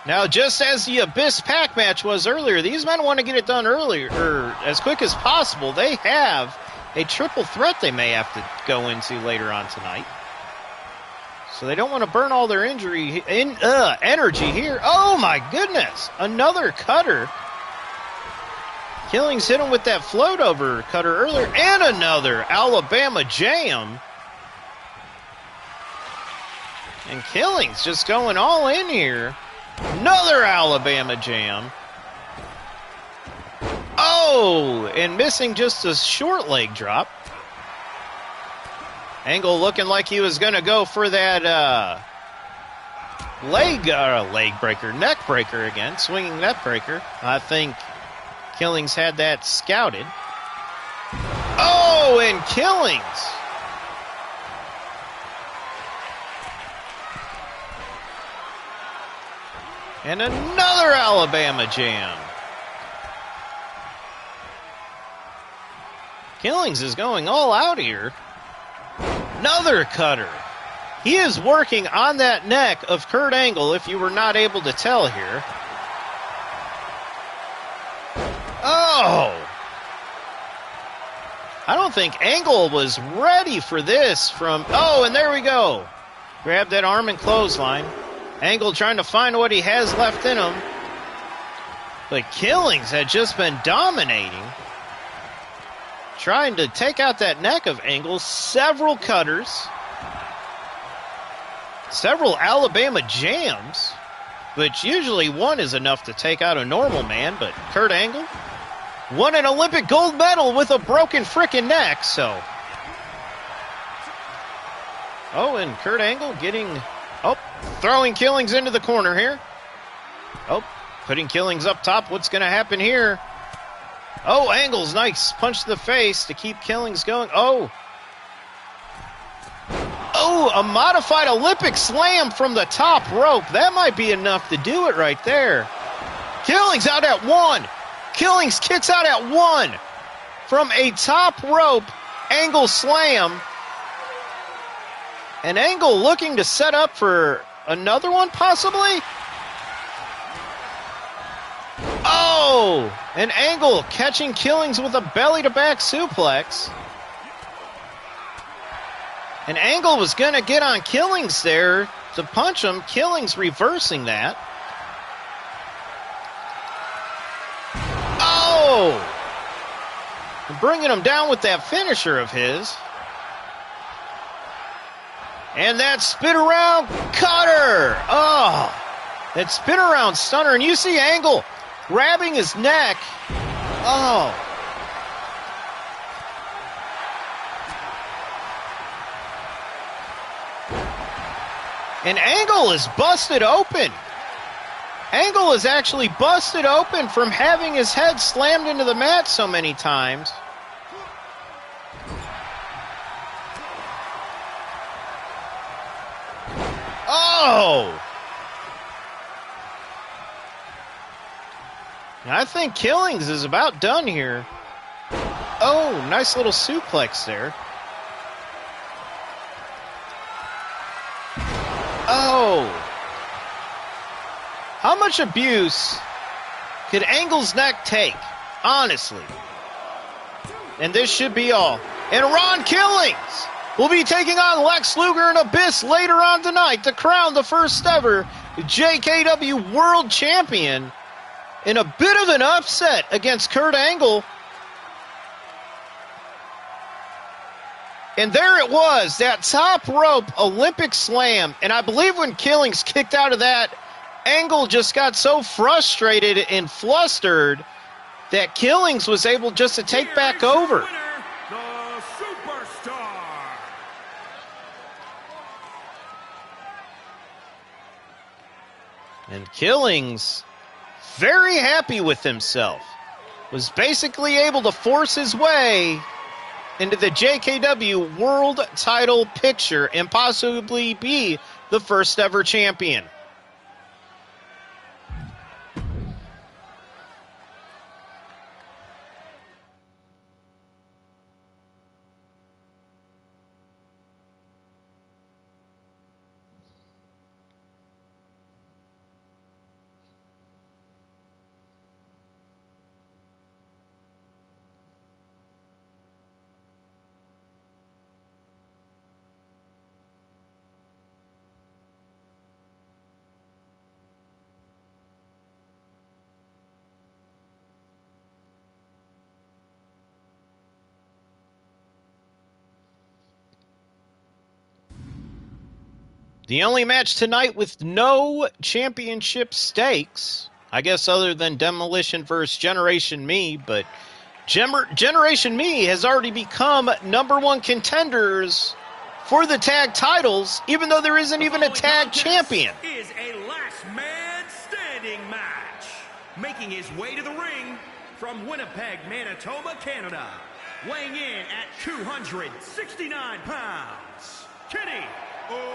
Now, just as the Abyss Pack match was earlier, these men want to get it done earlier, or as quick as possible. They have a triple threat they may have to go into later on tonight. So they don't want to burn all their energy here. Oh, my goodness. Another cutter. Killings hit him with that float over cutter earlier. And another Alabama jam. And Killings just going all in here. Another Alabama jam. Oh, and missing just a short leg drop. Angle looking like he was going to go for that leg breaker, neck breaker again, swinging neck breaker. I think Killings had that scouted. Oh, and Killings. And another Alabama jam. Killings is going all out here. Another cutter. He is working on that neck of Kurt Angle, if you were not able to tell here. Oh! I don't think Angle was ready for this from... Oh, and there we go. Grab that arm and clothesline. Angle trying to find what he has left in him. But Killings had just been dominating. Trying to take out that neck of Angle. Several cutters. Several Alabama jams. Which usually one is enough to take out a normal man. But Kurt Angle won an Olympic gold medal with a broken frickin' neck. So. Oh, and Kurt Angle getting... Oh, throwing Killings into the corner here. Oh, putting Killings up top. What's going to happen here? Oh, Angle's nice punch to the face to keep Killings going. Oh. Oh, a modified Olympic slam from the top rope. That might be enough to do it right there. Killings out at 1. Killings kicks out at 1. From a top rope Angle slam. And Angle looking to set up for another one, possibly? Oh! An Angle catching Killings with a belly-to-back suplex. An Angle was going to get on Killings there to punch him. Killings reversing that. Oh! bringing him down with that finisher of his. And that spin around cutter. Oh, that spin around stunner. And you see Angle grabbing his neck. Oh. And Angle is busted open. Angle is actually busted open from having his head slammed into the mat so many times. Oh! I think Killings is about done here. Oh, nice little suplex there. Oh! How much abuse could Angle's neck take? Honestly. And this should be all. And Ron Killings will be taking on Lex Luger and Abyss later on tonight to crown the first ever JKW World Champion in a bit of an upset against Kurt Angle. And there it was, that top rope Olympic slam. And I believe when Killings kicked out of that, Angle just got so frustrated and flustered that Killings was able just to take back over. The Superstar. And Killings, very happy with himself, was basically able to force his way into the JKW World title picture and possibly be the first ever champion. The only match tonight with no championship stakes, I guess other than Demolition versus Generation Me, but Generation Me has already become #1 contenders for the tag titles, even though there isn't even a tag champion. Is a last man standing match. Making his way to the ring from Winnipeg, Manitoba, Canada. Weighing in at 269 pounds, Kenny Omega.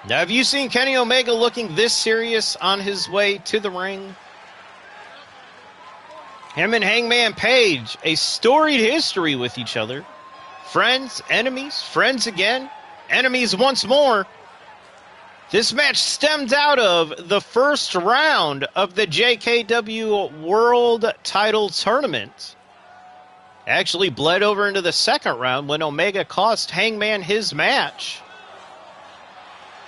Now, have you seen Kenny Omega looking this serious on his way to the ring? Him and Hangman Page, a storied history with each other. Friends, enemies, friends again, enemies once more. This match stemmed out of the first round of the JKW World Title Tournament. Actually bled over into the second round when Omega cost Hangman his match,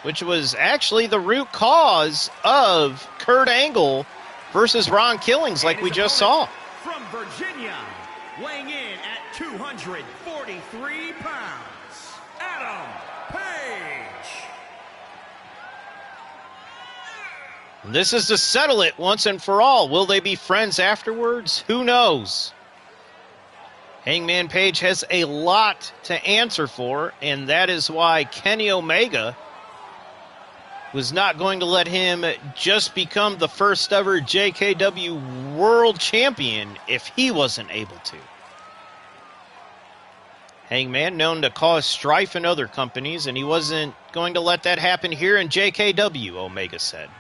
which was actually the root cause of Kurt Angle versus Ron Killings, like we just saw. From Virginia, weighing in at 243 pounds, Adam Page. This is to settle it once and for all. Will they be friends afterwards? Who knows? Hangman Page has a lot to answer for, and that is why Kenny Omega was not going to let him just become the first ever JKW World Champion if he wasn't able to. Hangman known to cause strife in other companies, and he wasn't going to let that happen here in JKW, Omega said.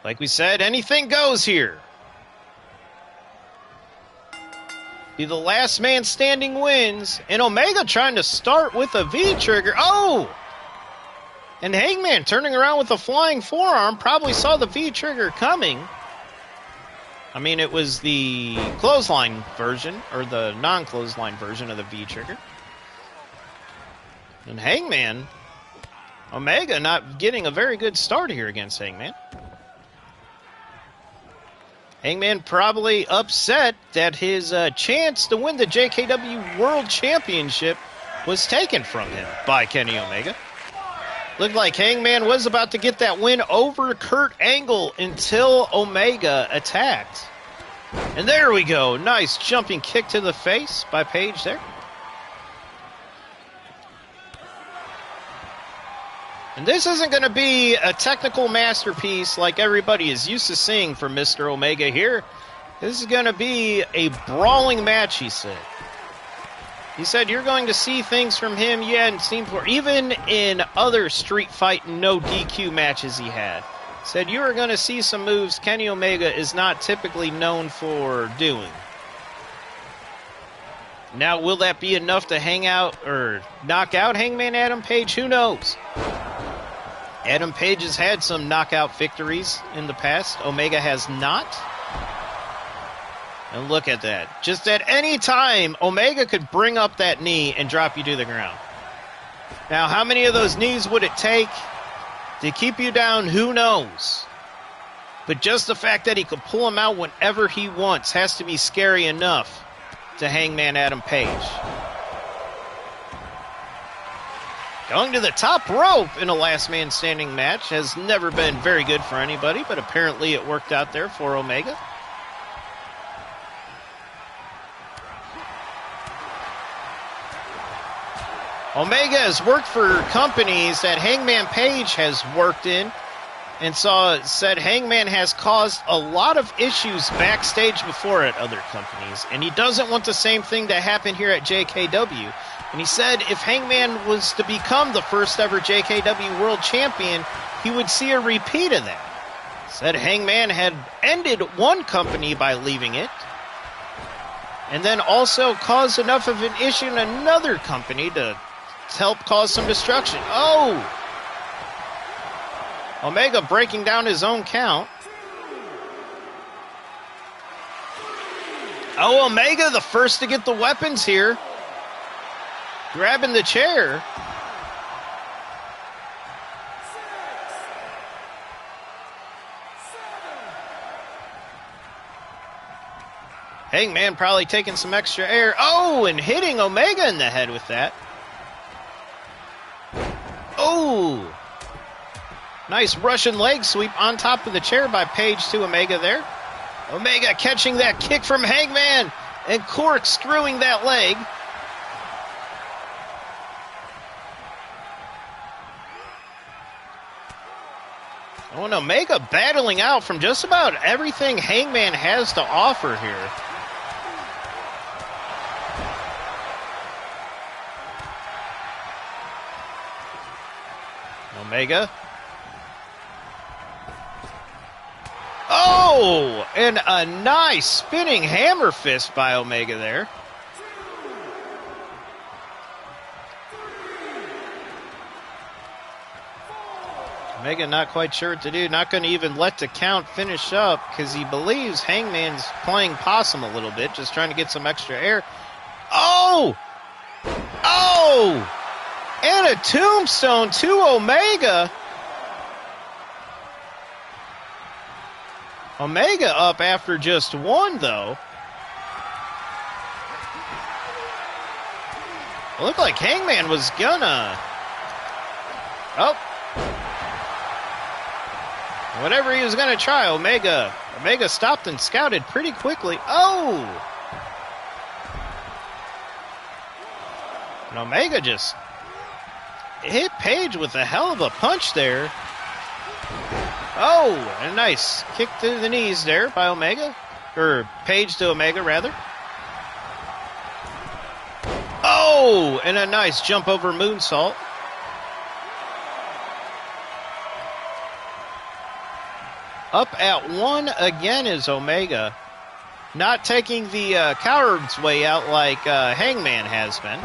Like we said, anything goes here. Be the last man standing wins. And Omega trying to start with a V-trigger. Oh! And Hangman turning around with a flying forearm. Probably saw the V-trigger coming. I mean, it was the clothesline version, or the non-clothesline version of the V-trigger. And Hangman, Omega not getting a very good start here against Hangman. Hangman probably upset that his chance to win the JKW World Championship was taken from him by Kenny Omega. Looked like Hangman was about to get that win over Kurt Angle until Omega attacked. And there we go. Nice jumping kick to the face by Page there. And this isn't going to be a technical masterpiece like everybody is used to seeing from Mr. Omega here. This is going to be a brawling match, he said. He said you're going to see things from him you hadn't seen before, even in other street fight no DQ matches he had. Said you are going to see some moves Kenny Omega is not typically known for doing. Now, will that be enough to hang out or knock out Hangman Adam Page? Who knows? Adam Page has had some knockout victories in the past. Omega has not. And look at that. Just at any time, Omega could bring up that knee and drop you to the ground. Now, how many of those knees would it take to keep you down? Who knows? But just the fact that he could pull him out whenever he wants has to be scary enough to Hangman Adam Page. Going to the top rope in a last man standing match has never been very good for anybody, but apparently it worked out there for Omega. Omega has worked for companies that Hangman Page has worked in, and said Hangman has caused a lot of issues backstage before at other companies, and he doesn't want the same thing to happen here at JKW. And he said if Hangman was to become the first ever JKW World Champion, he would see a repeat of that. Said Hangman had ended one company by leaving it, and then also caused enough of an issue in another company to help cause some destruction. Oh! Omega breaking down his own count. Oh, Omega the first to get the weapons here. Grabbing the chair. Hangman probably taking some extra air. Oh, and hitting Omega in the head with that. Oh! Nice Russian leg sweep on top of the chair by Page to Omega there. Omega catching that kick from Hangman and corkscrewing that leg. Oh, and Omega battling out from just about everything Hangman has to offer here. Omega. Oh, and a nice spinning hammer fist by Omega there. Omega not quite sure what to do. Not going to even let the count finish up because he believes Hangman's playing possum a little bit, just trying to get some extra air. Oh! Oh! And a tombstone to Omega. Omega up after just one, though. It looked like Hangman was gonna... Oh. Whatever he was gonna try, Omega stopped and scouted pretty quickly. Oh! And Omega just hit Page with a hell of a punch there. Oh, and a nice kick to the knees there by Omega. Or Page to Omega, rather. Oh, and a nice jump over moonsault. Up at one again is Omega. Not taking the coward's way out like Hangman has been.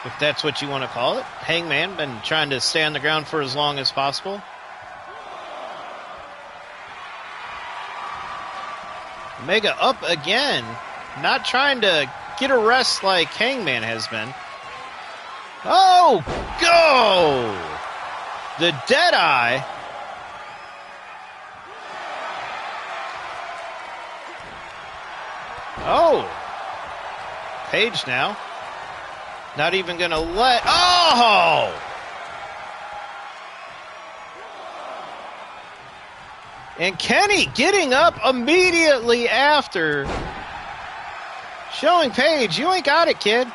If that's what you want to call it. Hangman been trying to stay on the ground for as long as possible. Omega up again. Not trying to get a rest like Hangman has been. Oh, go! The Deadeye. Oh. Page now. Not even going to let... Oh! And Kenny getting up immediately after, showing Page, you ain't got it, kid.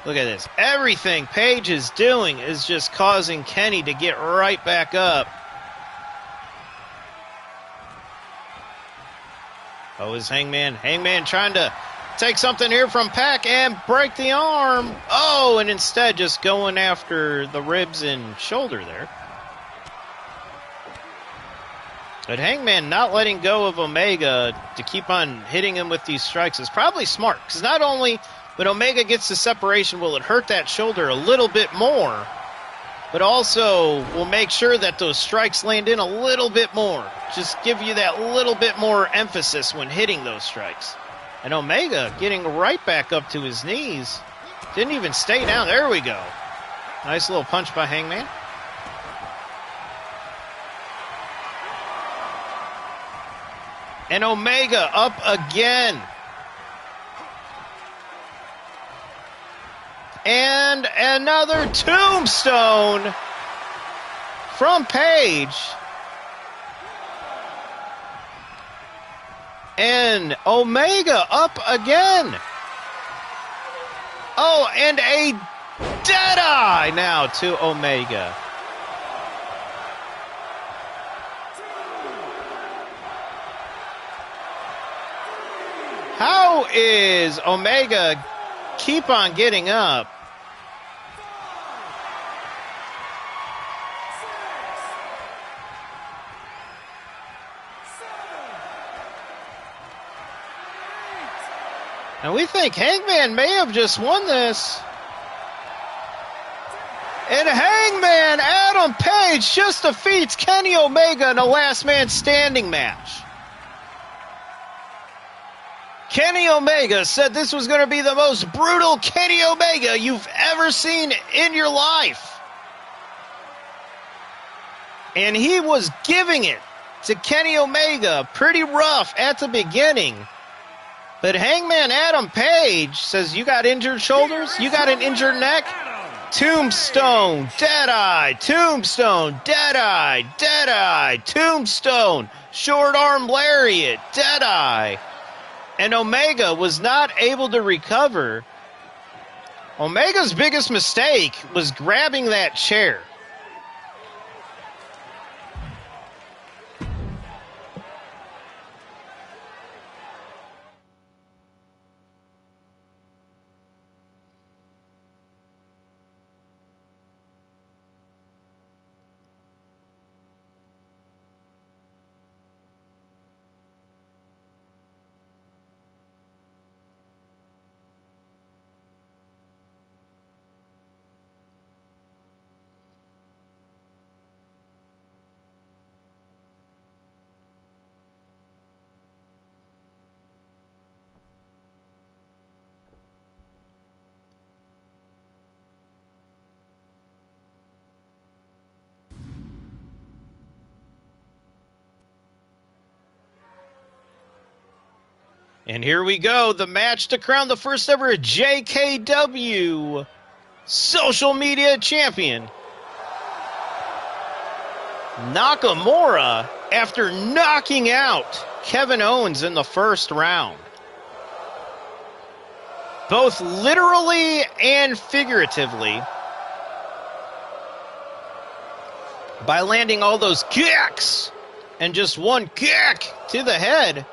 Look at this. Everything Page is doing is just causing Kenny to get right back up. Oh, is Hangman trying to take something here from Pac and break the arm. Oh, and instead just going after the ribs and shoulder there. But Hangman not letting go of Omega to keep on hitting him with these strikes is probably smart. Because not only when Omega gets the separation will it hurt that shoulder a little bit more, but also will make sure that those strikes land in a little bit more. Just give you that little bit more emphasis when hitting those strikes. And Omega getting right back up to his knees. Didn't even stay down. There we go. Nice little punch by Hangman. And Omega up again. And another tombstone from Page. And Omega up again. Oh, and a Deadeye now to Omega. How is Omega keep on getting up? And we think Hangman may have just won this. And Hangman Adam Page just defeats Kenny Omega in a last man standing match. Kenny Omega said this was going to be the most brutal Kenny Omega you've ever seen in your life. And he was giving it to Kenny Omega pretty rough at the beginning. But Hangman Adam Page says, you got injured shoulders? You got an injured neck? Tombstone, Deadeye, Tombstone, Deadeye, Deadeye, Tombstone, short arm lariat, Deadeye. And Omega was not able to recover. Omega's biggest mistake was grabbing that chair. And here we go, the match to crown the first ever JKW Social Media Champion. Nakamura, after knocking out Kevin Owens in the first round. Both literally and figuratively. By landing all those kicks and just one kick to the head.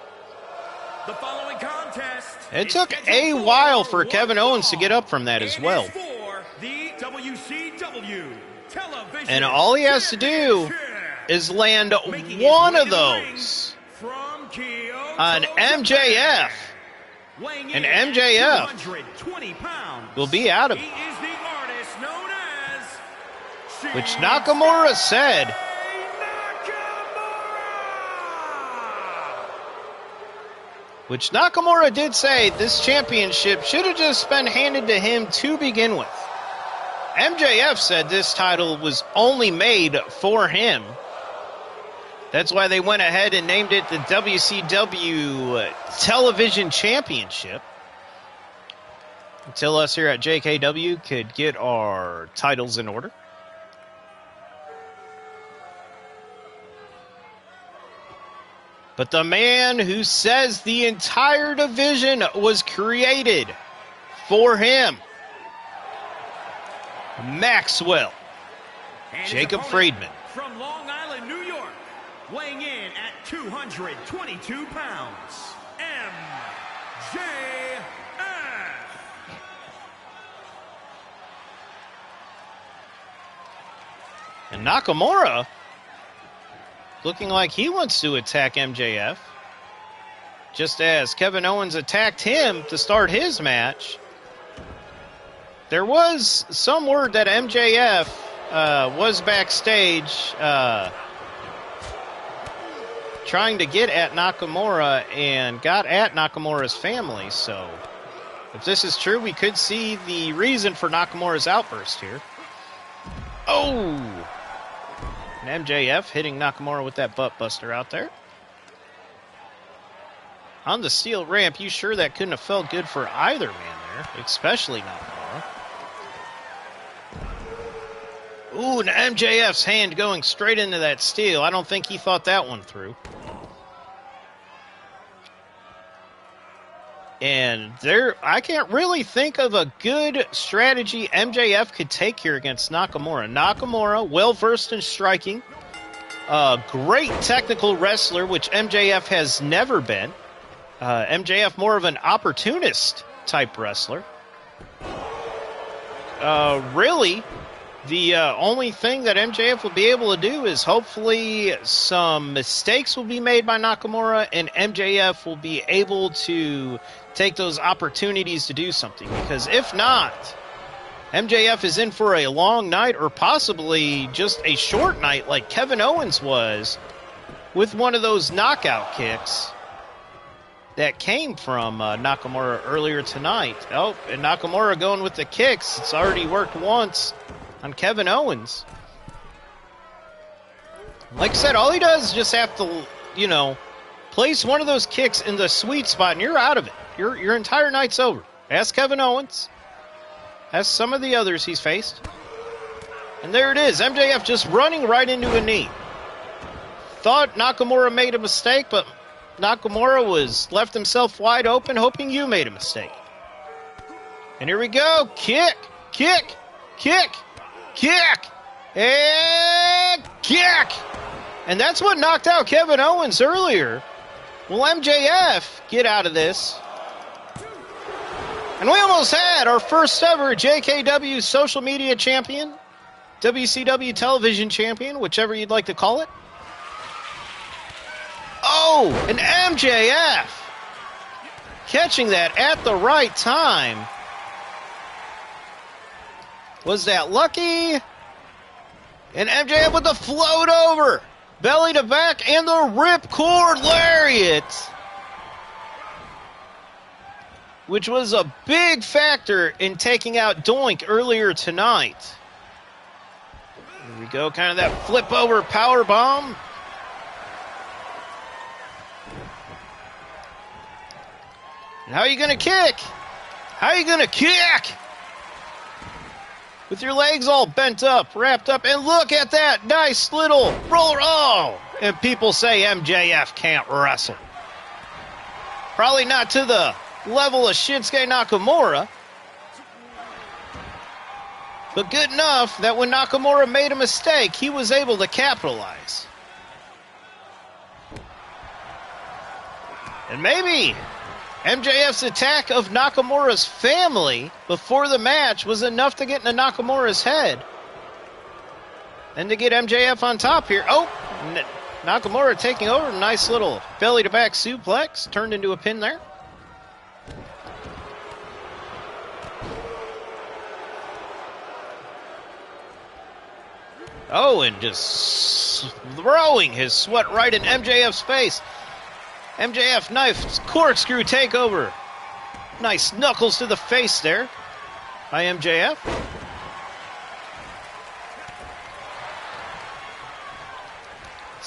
The following contest. It took a while for Kevin Owens to get up from that as well. The WCW television and all he has to do is land one of those on MJF. And MJF will be out of it. Which Nakamura said. Which Nakamura did say this championship should have just been handed to him to begin with. MJF said this title was only made for him. That's why they went ahead and named it the WCW Television Championship. Until us here at JKW could get our titles in order. But the man who says the entire division was created for him, Maxwell, Jacob Friedman. From Long Island, New York, weighing in at 222 pounds, MJF. And Nakamura looking like he wants to attack MJF, just as Kevin Owens attacked him to start his match. There was some word that MJF was backstage trying to get at Nakamura and got at Nakamura's family. So if this is true, we could see the reason for Nakamura's outburst here. Oh! And MJF hitting Nakamura with that butt buster out there. On the steel ramp, you sure that couldn't have felt good for either man there, especially Nakamura. Ooh, and MJF's hand going straight into that steel. I don't think he thought that one through. And I can't really think of a good strategy MJF could take here against Nakamura. Nakamura, well-versed in striking. A great technical wrestler, which MJF has never been. MJF more of an opportunist-type wrestler. Really, the only thing that MJF will be able to do is hopefully some mistakes will be made by Nakamura, and MJF will be able to take those opportunities to do something. Because if not, MJF is in for a long night, or possibly just a short night like Kevin Owens was with one of those knockout kicks that came from Nakamura earlier tonight. Oh, and Nakamura going with the kicks. It's already worked once on Kevin Owens. Like I said, all he does is just have to, place one of those kicks in the sweet spot, and you're out of it. Your entire night's over. Ask Kevin Owens. Ask some of the others he's faced. And there it is. MJF just running right into a knee. Thought Nakamura made a mistake, but Nakamura left himself wide open, hoping you made a mistake. And here we go. Kick, kick, kick, kick, and kick. And that's what knocked out Kevin Owens earlier. Will MJF get out of this? And we almost had our first ever JKW social media champion, WCW television champion, whichever you'd like to call it. Oh, and MJF catching that at the right time. Was that lucky? And MJF with the float over, belly to back, and the ripcord lariat, which was a big factor in taking out Doink earlier tonight. Here we go, kind of that flip over power bomb. And how are you going to kick? How are you going to kick? With your legs all bent up, wrapped up, and look at that nice little roller. Oh, and people say MJF can't wrestle. Probably not to the level of Shinsuke Nakamura, but good enough that when Nakamura made a mistake, he was able to capitalize. And maybe MJF's attack of Nakamura's family before the match was enough to get into Nakamura's head and to get MJF on top here. Oh, Nakamura taking over. Nice little belly-to-back suplex. Turned into a pin there. Oh, and just throwing his sweat right in MJF's face. MJF knife corkscrew takeover. Nice knuckles to the face there by MJF.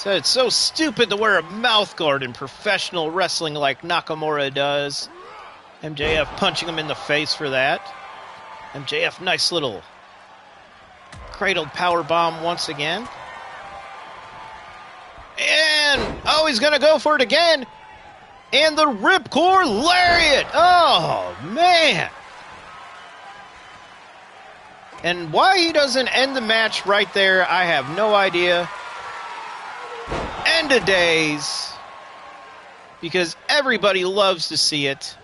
Said it's so stupid to wear a mouth guard in professional wrestling like Nakamura does. MJF punching him in the face for that. MJF, nice little cradled power bomb once again. And, oh, he's going to go for it again. And the Ripcord Lariat. Oh, man. And why he doesn't end the match right there, I have no idea. End of days. Because everybody loves to see it.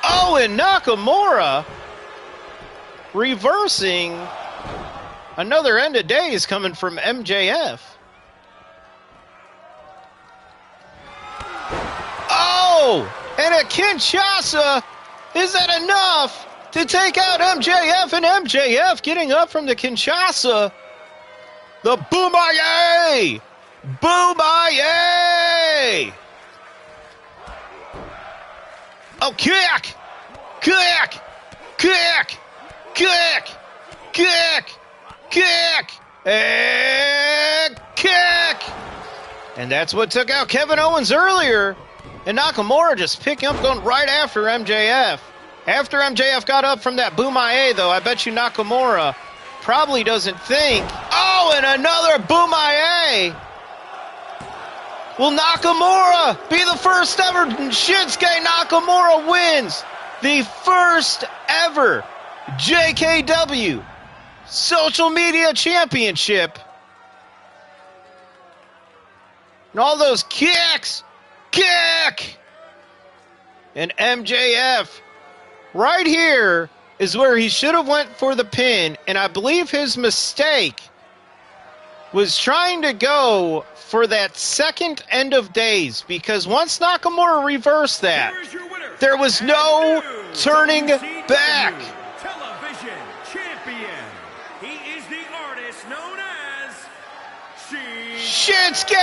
Oh, and Nakamura reversing another end of days coming from MJF. Oh, and a Kinshasa. Is that enough to take out MJF? And MJF getting up from the Kinshasa. The Boomaye! Boomaye! Oh, kick! Kick! Kick! Kick! Kick! Kick! And kick! And that's what took out Kevin Owens earlier. And Nakamura just picking up, going right after MJF. After MJF got up from that Boomaye, though, I bet you Nakamura probably doesn't think. Oh, and another Boomaye! Will Nakamura be the first ever? Shinsuke Nakamura wins the first ever JKW Social Media Championship. And all those kicks, kick! And MJF, right here is where he should have went for the pin, and I believe his mistake was trying to go for that second end of days, because once Nakamura reversed that, there was no turning back. Television champion. He is the artist known as Shinsuke